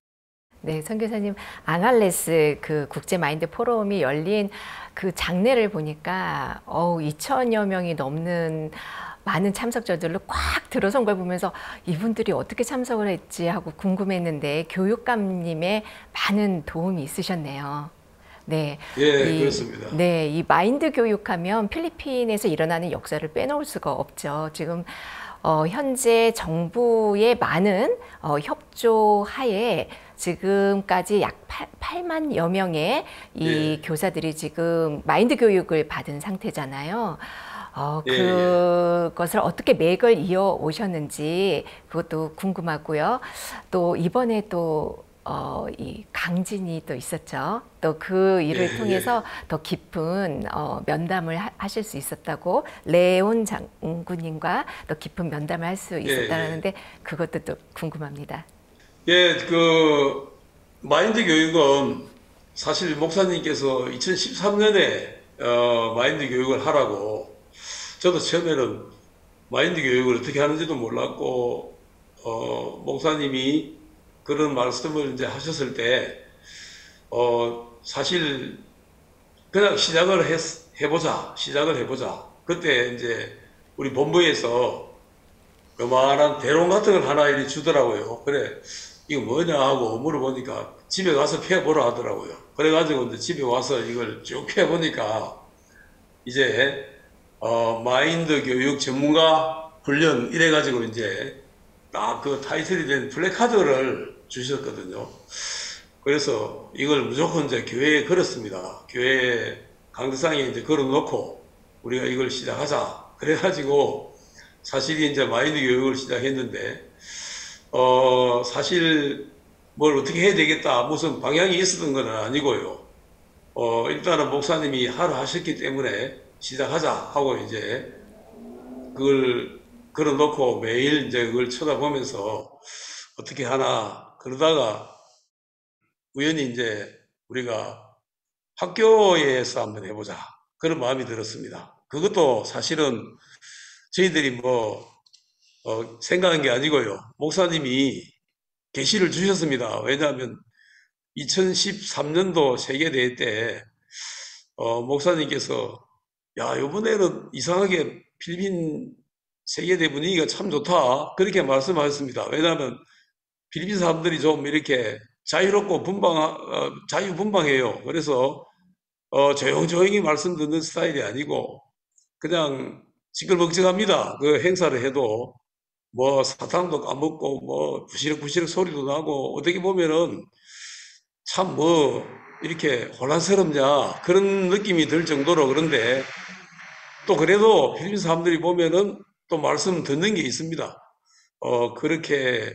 네, 선교사님, 아날레스 그 국제 마인드 포럼이 열린 그 장례를 보니까 2천여 명이 넘는 많은 참석자들로 꽉 들어선 걸 보면서 이분들이 어떻게 참석을 했지 하고 궁금했는데 교육감님의 많은 도움이 있으셨네요. 네, 그렇습니다. 네, 이 마인드 교육하면 필리핀에서 일어나는 역사를 빼놓을 수가 없죠. 지금 현재 정부의 많은 협조하에 지금까지 약 8만여 명의 이 교사들이 지금 마인드 교육을 받은 상태잖아요. 그것을 어떻게 맥을 이어 오셨는지 그것도 궁금하고요. 또 이번에 또 이 강진이 또 있었죠. 또 그 일을 통해서 더 깊은 면담을 하실 수 있었다고, 레온 장군님과 또 깊은 면담을 할 수 있었다는데 그것도 또 궁금합니다. 그 마인드 교육은 사실 목사님께서 2013년에 마인드 교육을 하라고, 저도 처음에는 마인드 교육을 어떻게 하는지도 몰랐고, 목사님이 그런 말씀을 이제 하셨을 때, 사실 그냥 시작을 해보자. 그때 이제 우리 본부에서 요만한 대롱 같은 걸 하나 이렇게 주더라고요. 그래, 이거 뭐냐 하고 물어보니까 집에 가서 펴보라 하더라고요. 그래가지고 이제 집에 와서 이걸 쭉 펴보니까 이제 마인드 교육 전문가 훈련 이래가지고 이제 딱 그 타이틀이 된 플래카드를 주셨거든요. 그래서 이걸 무조건 이제 교회에 걸었습니다. 교회 강대상에 이제 걸어놓고 우리가 이걸 시작하자. 그래가지고 사실이 이제 마인드 교육을 시작했는데, 사실 뭘 어떻게 해야 되겠다 무슨 방향이 있었던 건 아니고요. 일단은 목사님이 하라 하셨기 때문에 시작하자 하고 이제 그걸 걸어놓고 매일 이제 그걸 쳐다보면서 어떻게 하나 그러다가 우연히 이제 우리가 학교에서 한번 해보자 그런 마음이 들었습니다. 그것도 사실은 저희들이 생각한 게 아니고요. 목사님이 계시를 주셨습니다. 왜냐하면 2013년도 세계대회 때 목사님께서 이번에는 이상하게 필리핀 세계대회 분위기가 참 좋다 그렇게 말씀하셨습니다. 왜냐하면 필리핀 사람들이 좀 이렇게 자유롭고 자유분방해요. 그래서 조용조용히 말씀 듣는 스타일이 아니고 그냥 시끌벅적합니다. 그 행사를 해도 사탕도 까먹고 부시럭부시럭 소리도 나고, 어떻게 보면은 참 이렇게 혼란스럽냐 그런 느낌이 들 정도로. 그런데 또 그래도 필리핀 사람들이 보면은 또 말씀 듣는 게 있습니다. 그렇게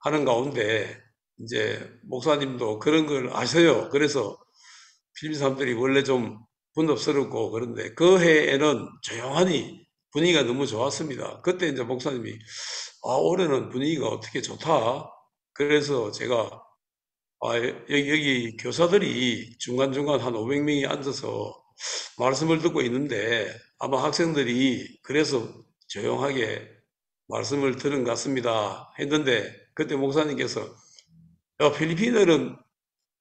하는 가운데 이제 목사님도 그런 걸 아셔요. 그래서 필리핀 사람들이 원래 좀 분업스럽고 그런데 그 해에는 조용하니 분위기가 너무 좋았습니다. 그때 이제 목사님이 올해는 분위기가 어떻게 좋다. 그래서 제가 여기 교사들이 중간중간 한 500명이 앉아서 말씀을 듣고 있는데 아마 학생들이 그래서 조용하게 말씀을 들은 것 같습니다 했는데, 그때 목사님께서 필리핀어는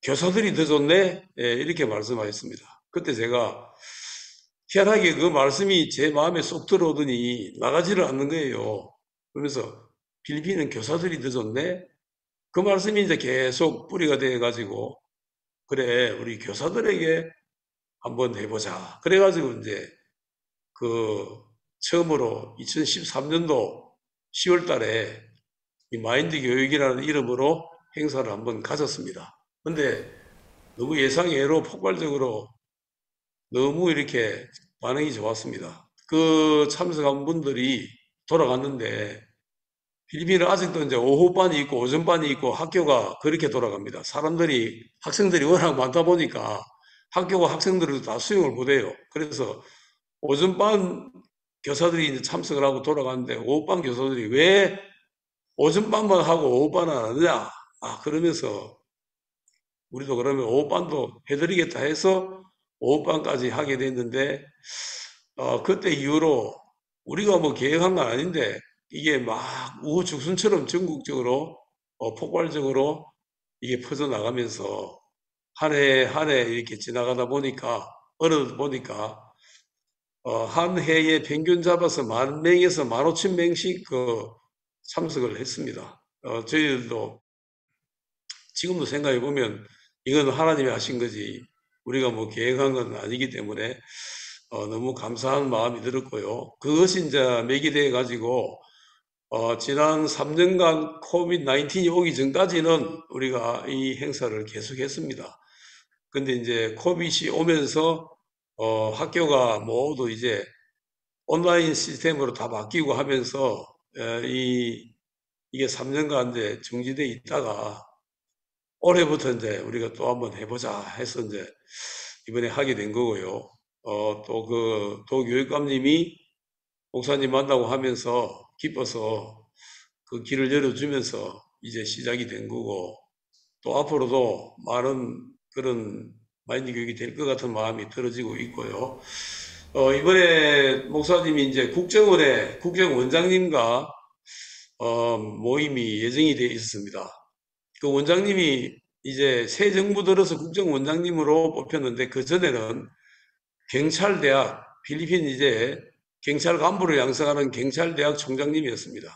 교사들이 더 좋네 이렇게 말씀하셨습니다. 그때 제가 희한하게 그 말씀이 제 마음에 쏙 들어오더니 나가지를 않는 거예요. 그러면서 필리핀은 교사들이 늦었네? 그 말씀이 이제 계속 뿌리가 돼가지고, 그래, 우리 교사들에게 한번 해보자. 그래가지고 이제 처음으로 2013년도 10월 달에 이 마인드 교육이라는 이름으로 행사를 한번 가졌습니다. 근데 너무 예상외로 폭발적으로 너무 이렇게 반응이 좋았습니다. 그 참석한 분들이 돌아갔는데 필리핀은 아직도 이제 오후반이 있고 오전반이 있고 학교가 그렇게 돌아갑니다. 학생들이 워낙 많다 보니까 학교가 학생들을 다 수용을 못해요. 그래서 오전반 교사들이 이제 참석을 하고 돌아가는데 오후반 교사들이 왜 오전반만 하고 오후반은 안 하느냐? 그러면서 우리도 그러면 오후반도 해드리겠다 해서 오후반까지 하게 됐는데, 그때 이후로 우리가 뭐 계획한 건 아닌데 이게 막 우후죽순처럼 전국적으로 폭발적으로 이게 퍼져나가면서 한 해 한 해 이렇게 지나가다 보니까 한 해에 평균 잡아서 10,000명에서 15,000명씩 참석을 했습니다. 저희들도 지금도 생각해 보면 이건 하나님이 하신 거지 우리가 뭐 계획한 건 아니기 때문에 너무 감사한 마음이 들었고요. 그것이 이제 맥이 돼 가지고 지난 3년간 코비드-19이 오기 전까지는 우리가 이 행사를 계속했습니다. 근데 이제 코비드이 오면서 학교가 모두 이제 온라인 시스템으로 다 바뀌고 하면서 이게 3년간 이제 정지돼 있다가 올해부터 이제 우리가 또 한번 해보자 해서 이제 이번에 하게 된 거고요. 또 도교육감님이 목사님 만나고 하면서 기뻐서 그 길을 열어주면서 이제 시작이 된 거고, 또 앞으로도 많은 그런 마인드 교육이 될 것 같은 마음이 들어지고 있고요. 이번에 목사님이 이제 국정원장님과 모임이 예정이 되어 있었습니다. 그 원장님이 이제 새 정부 들어서 국정원장님으로 뽑혔는데 그 전에는 경찰대학, 필리핀 이제 경찰 간부를 양성하는 경찰대학 총장님이었습니다.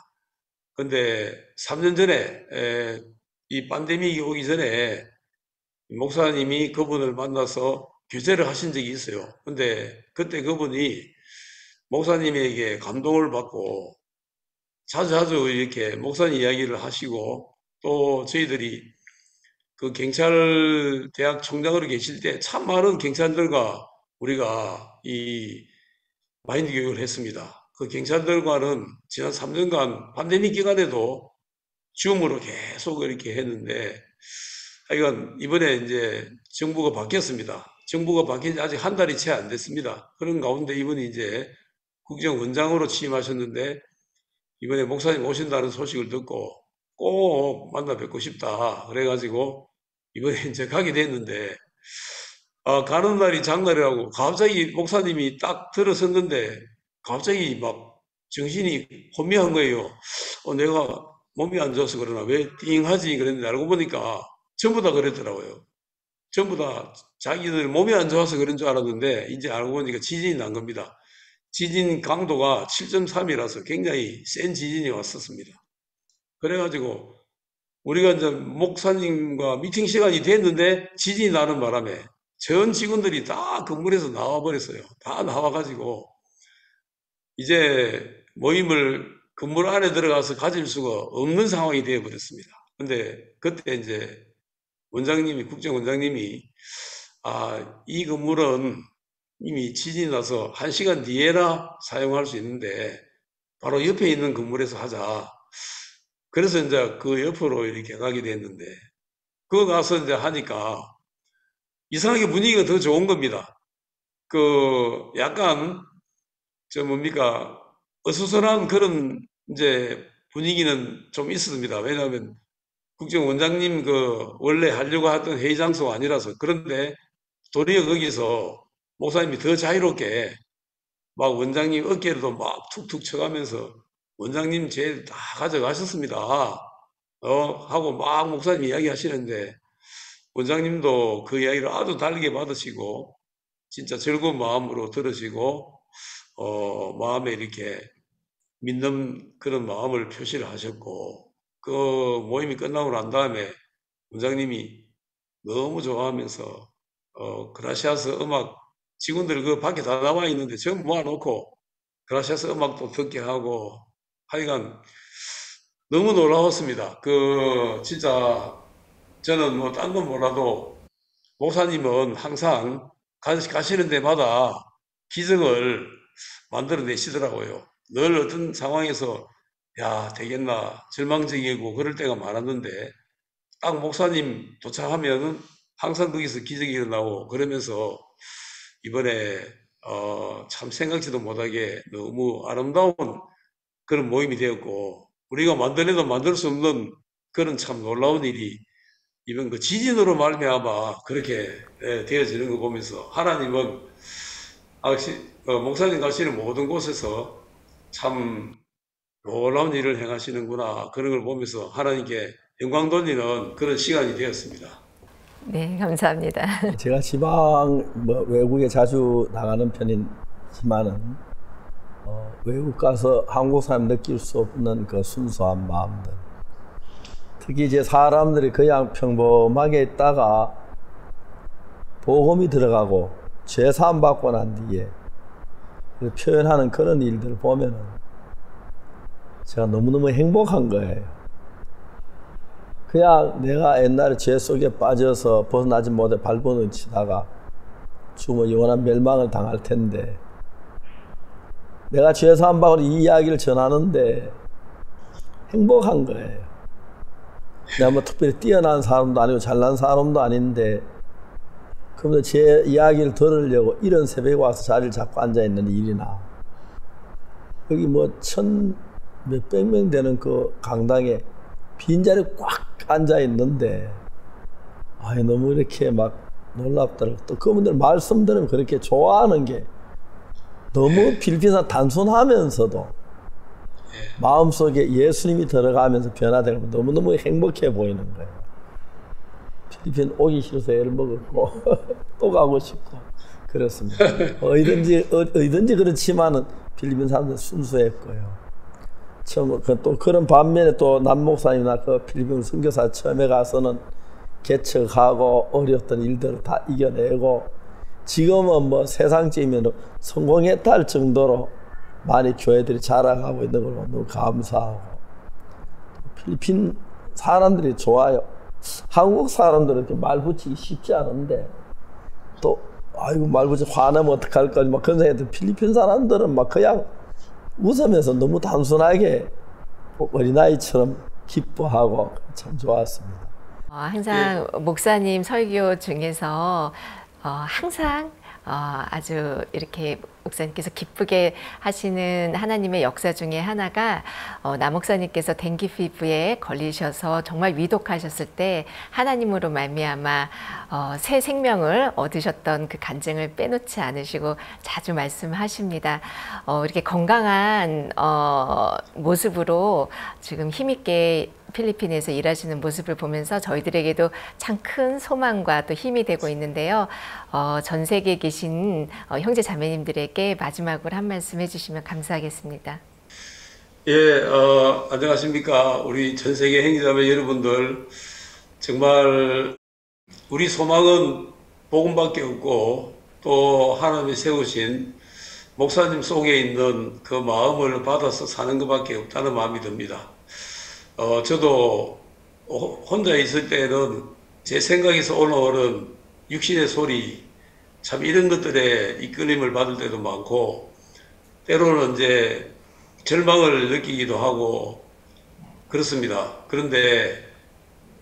근데 3년 전에 이 팬데믹이 오기 전에 목사님이 그분을 만나서 교제를 하신 적이 있어요. 근데 그때 그분이 목사님에게 감동을 받고 자주 이렇게 목사님 이야기를 하시고, 또 저희들이 그 경찰대학 총장으로 계실 때 참 많은 경찰들과 우리가 이 마인드 교육을 했습니다. 그 경찰들과는 지난 3년간 팬데믹 기간에도 줌으로 계속 이렇게 했는데, 하여간 이번에 이제 정부가 바뀌었습니다. 정부가 바뀐 지 아직 한 달이 채 안 됐습니다. 그런 가운데 이분이 이제 국정원장으로 취임하셨는데, 이번에 목사님 오신다는 소식을 듣고 꼭 만나 뵙고 싶다. 그래가지고 이번에 이제 가게 됐는데, 가는 날이 장날이라고 갑자기 목사님이 딱 들어섰는데 갑자기 막 정신이 혼미한 거예요. 내가 몸이 안 좋아서 그러나 왜 띵하지 그랬는데 알고 보니까 전부 다 그랬더라고요. 전부 다 자기들 몸이 안 좋아서 그런 줄 알았는데 이제 알고 보니까 지진이 난 겁니다. 지진 강도가 7.3이라서 굉장히 센 지진이 왔었습니다. 그래가지고 우리가 이제 목사님과 미팅 시간이 됐는데 지진이 나는 바람에 전 직원들이 다 건물에서 나와버렸어요. 다 나와가지고 이제 모임을 건물 안에 들어가서 가질 수가 없는 상황이 되어버렸습니다. 근데 그때 이제 국정원장님이 이 건물은 이미 지진이 나서 1시간 뒤에나 사용할 수 있는데 바로 옆에 있는 건물에서 하자. 그래서 이제 그 옆으로 이렇게 가게 됐는데, 그거 가서 이제 하니까 이상하게 분위기가 더 좋은 겁니다. 약간 어수선한 그런 이제 분위기는 좀 있었습니다. 왜냐하면 국정원장님 원래 하려고 했던 회의 장소가 아니라서. 그런데 도리어 거기서 목사님이 더 자유롭게 막 원장님 어깨로도 막 툭툭 쳐가면서 원장님 제일 다 가져가셨습니다. 하고 막 목사님 이야기 하시는데 원장님도 그 이야기를 아주 달게 받으시고 진짜 즐거운 마음으로 들으시고 마음에 이렇게 믿는 그런 마음을 표시를 하셨고, 그 모임이 끝나고 난 다음에 원장님이 너무 좋아하면서 그라시아스 음악 직원들 그 밖에 다 나와 있는데 전부 모아놓고 그라시아스 음악도 듣게 하고 하여간 너무 놀라웠습니다. 그 진짜 저는 뭐 딴 건 몰라도 목사님은 항상 가시는 데마다 기적을 만들어내시더라고요. 늘 어떤 상황에서 야 되겠나 절망적이고 그럴 때가 많았는데 딱 목사님 도착하면은 항상 거기서 기적이 일어나고 그러면서 이번에 참 생각지도 못하게 너무 아름다운 그런 모임이 되었고 우리가 만들어도 만들 수 없는 그런 참 놀라운 일이 이번 그 지진으로 말미암아 그렇게 되어지는 거 보면서 하나님은 목사님 가시는 모든 곳에서 참 놀라운 일을 행하시는구나 그런 걸 보면서 하나님께 영광 돌리는 그런 시간이 되었습니다. 네, 감사합니다. 제가 지방 외국에 자주 나가는 편이지만은 외국 가서 한국 사람 느낄 수 없는 그 순수한 마음들, 특히 이제 사람들이 그냥 평범하게 있다가 복음이 들어가고 죄 사함 받고 난 뒤에 표현하는 그런 일들을 보면은 제가 너무너무 행복한 거예요. 그냥 내가 옛날에 죄 속에 빠져서 벗어나지 못해 발버둥 치다가 죽으면 영원한 멸망을 당할 텐데 내가 죄 사함 받고 이 이야기를 전하는데 행복한 거예요. 내가 뭐 특별히 뛰어난 사람도 아니고 잘난 사람도 아닌데 그러면 제 이야기를 들으려고 이런 새벽에 와서 자리를 잡고 앉아있는 일이나 여기 뭐 몇백 명 되는 그 강당에 빈자리에 꽉 앉아있는데 너무 이렇게 막 놀랍더라고요. 또 그분들 말씀 들으면 그렇게 좋아하는 게 너무 필리핀사 단순하면서도 마음속에 예수님이 들어가면서 변화되고 너무너무 행복해 보이는 거예요. 필리핀 오기 싫어서 애를 먹었고 또 가고 싶고 그렇습니다. 어디든지 그렇지만은 필리핀 사람들 순수했고요. 또 그런 반면에 또 남목사님이나 그 필리핀 선교사 처음에 가서는 개척하고 어려웠던 일들을 다 이겨내고 지금은 뭐 세상적이면 성공했다 할 정도로 많이 교회들이 자라가고 있는 걸 너무 감사하고 필리핀 사람들이 좋아요. 한국 사람들은 이렇게 말 붙이기 쉽지 않은데 또 아이고 말 붙이 화내면 어떡할까 막 그런 생각이 들어요. 필리핀 사람들은 막 그냥 웃으면서 너무 단순하게 어린아이처럼 기뻐하고 참 좋았습니다. 항상 목사님 설교 중에서 항상 아주 이렇게 목사님께서 기쁘게 하시는 하나님의 역사 중에 하나가 남 목사님께서 댕기 피부에 걸리셔서 정말 위독하셨을 때 하나님으로 말미암아 새 생명을 얻으셨던 그 간증을 빼놓지 않으시고 자주 말씀하십니다. 이렇게 건강한 모습으로 지금 힘있게 필리핀에서 일하시는 모습을 보면서 저희들에게도 참 큰 소망과 또 힘이 되고 있는데요. 전 세계에 계신 형제 자매님들에게 마지막으로 한 말씀 해주시면 감사하겠습니다. 예, 안녕하십니까. 우리 전 세계 형제 자매 여러분들, 정말 우리 소망은 복음밖에 없고 또 하나님이 세우신 목사님 속에 있는 그 마음을 받아서 사는 것밖에 없다는 마음이 듭니다. 저도 혼자 있을 때는 제 생각에서 올라오는 육신의 소리, 참 이런 것들에 이끌림을 받을 때도 많고, 때로는 이제 절망을 느끼기도 하고 그렇습니다. 그런데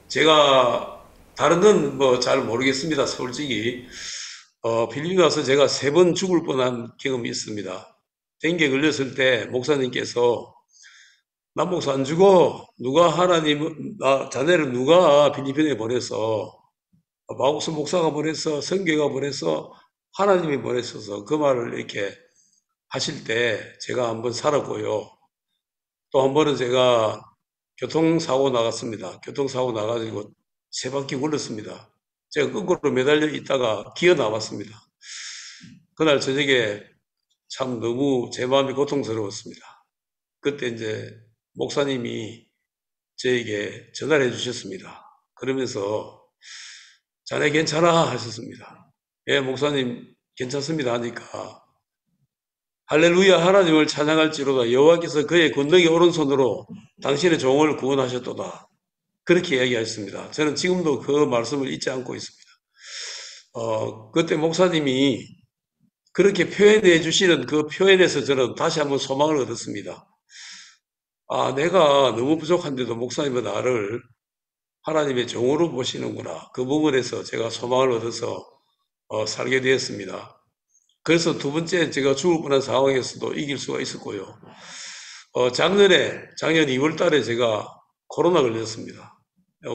제가 다른 건 뭐 잘 모르겠습니다. 솔직히 필리핀 가서 제가 3번 죽을 뻔한 경험이 있습니다. 댕기에 걸렸을 때 목사님께서 남 목사 안 죽어. 누가 자네를 누가 필리핀에 보냈어. 마우스 목사가 보냈어. 성교가 보냈어. 하나님이 보냈어서 그 말을 이렇게 하실 때 제가 한번 살았고요. 또 한 번은 제가 교통사고 나갔습니다. 교통사고 나가지고 3바퀴 굴렀습니다. 제가 거꾸로 매달려 있다가 기어 나왔습니다. 그날 저녁에 참 너무 제 마음이 고통스러웠습니다. 그때 이제 목사님이 저에게 전화를 해주셨습니다. 그러면서 자네 괜찮아 하셨습니다. 예, 목사님 괜찮습니다 하니까 할렐루야 하나님을 찬양할지로다 여호와께서 그의 권능의 오른손으로 당신의 종을 구원하셨도다. 그렇게 이야기하셨습니다. 저는 지금도 그 말씀을 잊지 않고 있습니다. 그때 목사님이 그렇게 표현해 주시는 그 표현에서 저는 다시 한번 소망을 얻었습니다. 아, 내가 너무 부족한데도 목사님은 나를 하나님의 종으로 보시는구나. 그 부분에서 제가 소망을 얻어서 살게 되었습니다. 그래서 두 번째 제가 죽을 뻔한 상황에서도 이길 수가 있었고요. 작년 2월 달에 제가 코로나 걸렸습니다.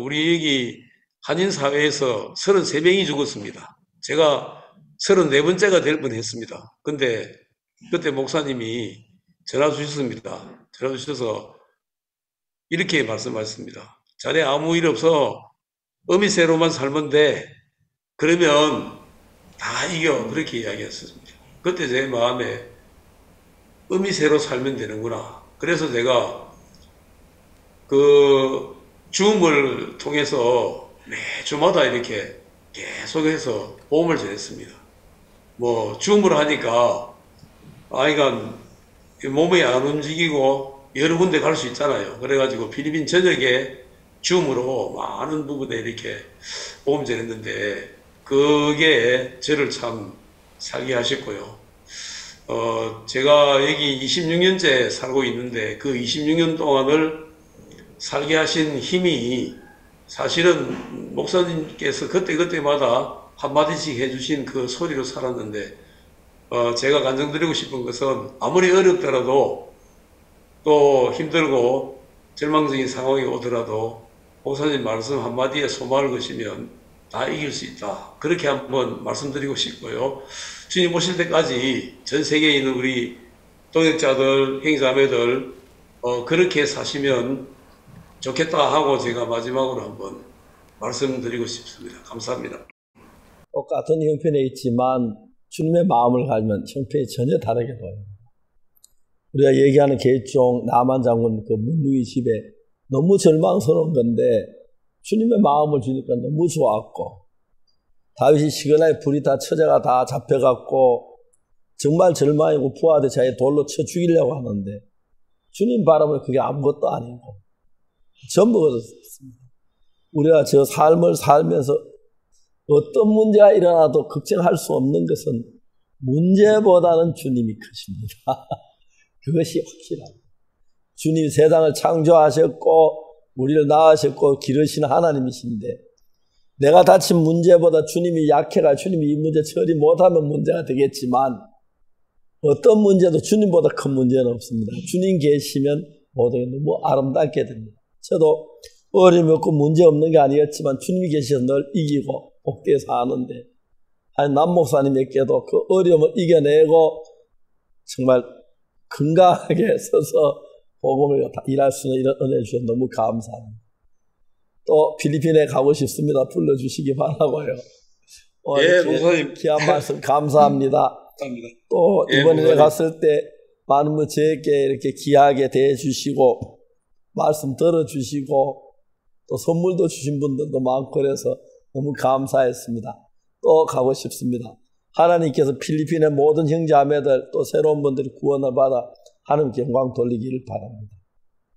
우리 여기 한인사회에서 33명이 죽었습니다. 제가 34번째가 될 뻔했습니다. 근데 그때 목사님이 전화 주셨습니다. 전화 주셔서 이렇게 말씀하셨습니다. 자네 아무 일 없어. 어미새로만 살면 돼. 그러면 다 이겨. 그렇게 이야기했습니다. 그때 제 마음에 어미새로 살면 되는구나. 그래서 제가 그 줌을 통해서 매주마다 이렇게 계속해서 보험을 전했습니다. 뭐 줌을 하니까 아이가 몸이 안 움직이고 여러 군데 갈 수 있잖아요. 그래가지고 필리핀 전역에 줌으로 많은 부분에 이렇게 보험 전했는데 그게 저를 참 살게 하셨고요. 제가 여기 26년째 살고 있는데 그 26년 동안을 살게 하신 힘이 사실은 목사님께서 그때마다 한마디씩 해주신 그 소리로 살았는데 제가 간증드리고 싶은 것은 아무리 어렵더라도 또 힘들고 절망적인 상황이 오더라도 목사님 말씀 한마디에 소망을 거시면 다 이길 수 있다. 그렇게 한번 말씀드리고 싶고요. 주님 오실 때까지 전 세계에 있는 우리 동역자들, 형제자매들 그렇게 사시면 좋겠다 하고 제가 마지막으로 한번 말씀드리고 싶습니다. 감사합니다. 똑같은 형편에 있지만 주님의 마음을 가지면 형편이 전혀 다르게 보입니다. 우리가 얘기하는 계종 나만 장군 그 문무이 집에 너무 절망스러운 건데 주님의 마음을 주니까 너무 좋았고 다윗이 시그나에 불이 다 처자가 다 잡혀갖고 정말 절망이고 부하되 자기 돌로 쳐 죽이려고 하는데 주님 바라보면 그게 아무것도 아니고 전부가 됐습니다. 우리가 저 삶을 살면서 어떤 문제가 일어나도 걱정할 수 없는 것은 문제보다는 주님이 크십니다. 그것이 확실합니다. 주님이 세상을 창조하셨고 우리를 낳으셨고 기르시는 하나님이신데 내가 다친 문제보다 주님이 약해가 주님이 이 문제 처리 못하면 문제가 되겠지만 어떤 문제도 주님보다 큰 문제는 없습니다. 주님 계시면 모든 게 너무 아름답게 됩니다. 저도 어려움이 없고 문제 없는 게 아니었지만 주님이 계셔서 늘 이기고 복되게 사는데 남 목사님에게도 그 어려움을 이겨내고 정말 건강하게 서서 복음을 일할 수 있는 이런 은혜 주셔서 너무 감사합니다. 또 필리핀에 가고 싶습니다. 불러주시기 바라고요. 예, 목사님. 귀한 말씀 감사합니다. 감사합니다. 또 이번에 예, 갔을 때 많은 분 저에게 이렇게 귀하게 대해주시고 말씀 들어주시고 또 선물도 주신 분들도 많고 그래서 너무 감사했습니다. 또 가고 싶습니다. 하나님께서 필리핀의 모든 형제자매들 또 새로운 분들이 구원을 받아 하나님께 영광 돌리기를 바랍니다.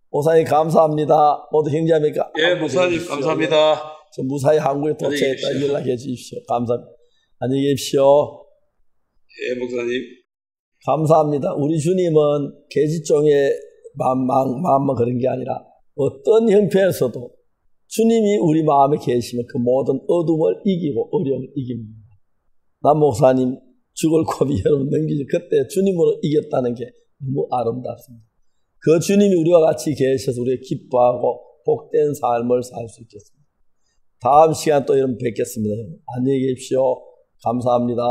목사님 감사합니다. 모두 형제자매께 예, 목사님 감사합니다. 저 무사히 한국에 도착했다 연락해 주십시오. 감사합니다. 안녕히 계십시오. 예, 목사님. 감사합니다. 우리 주님은 계집종의 마음만 그런 게 아니라 어떤 형편에서도 주님이 우리 마음에 계시면 그 모든 어둠을 이기고 어려움을 이깁니다. 남 목사님 죽을 고비 여러분 넘기지 그때 주님으로 이겼다는 게 너무 아름답습니다. 그 주님이 우리와 같이 계셔서 우리가 기뻐하고 복된 삶을 살 수 있겠습니다. 다음 시간 또 여러분 뵙겠습니다. 안녕히 계십시오. 감사합니다.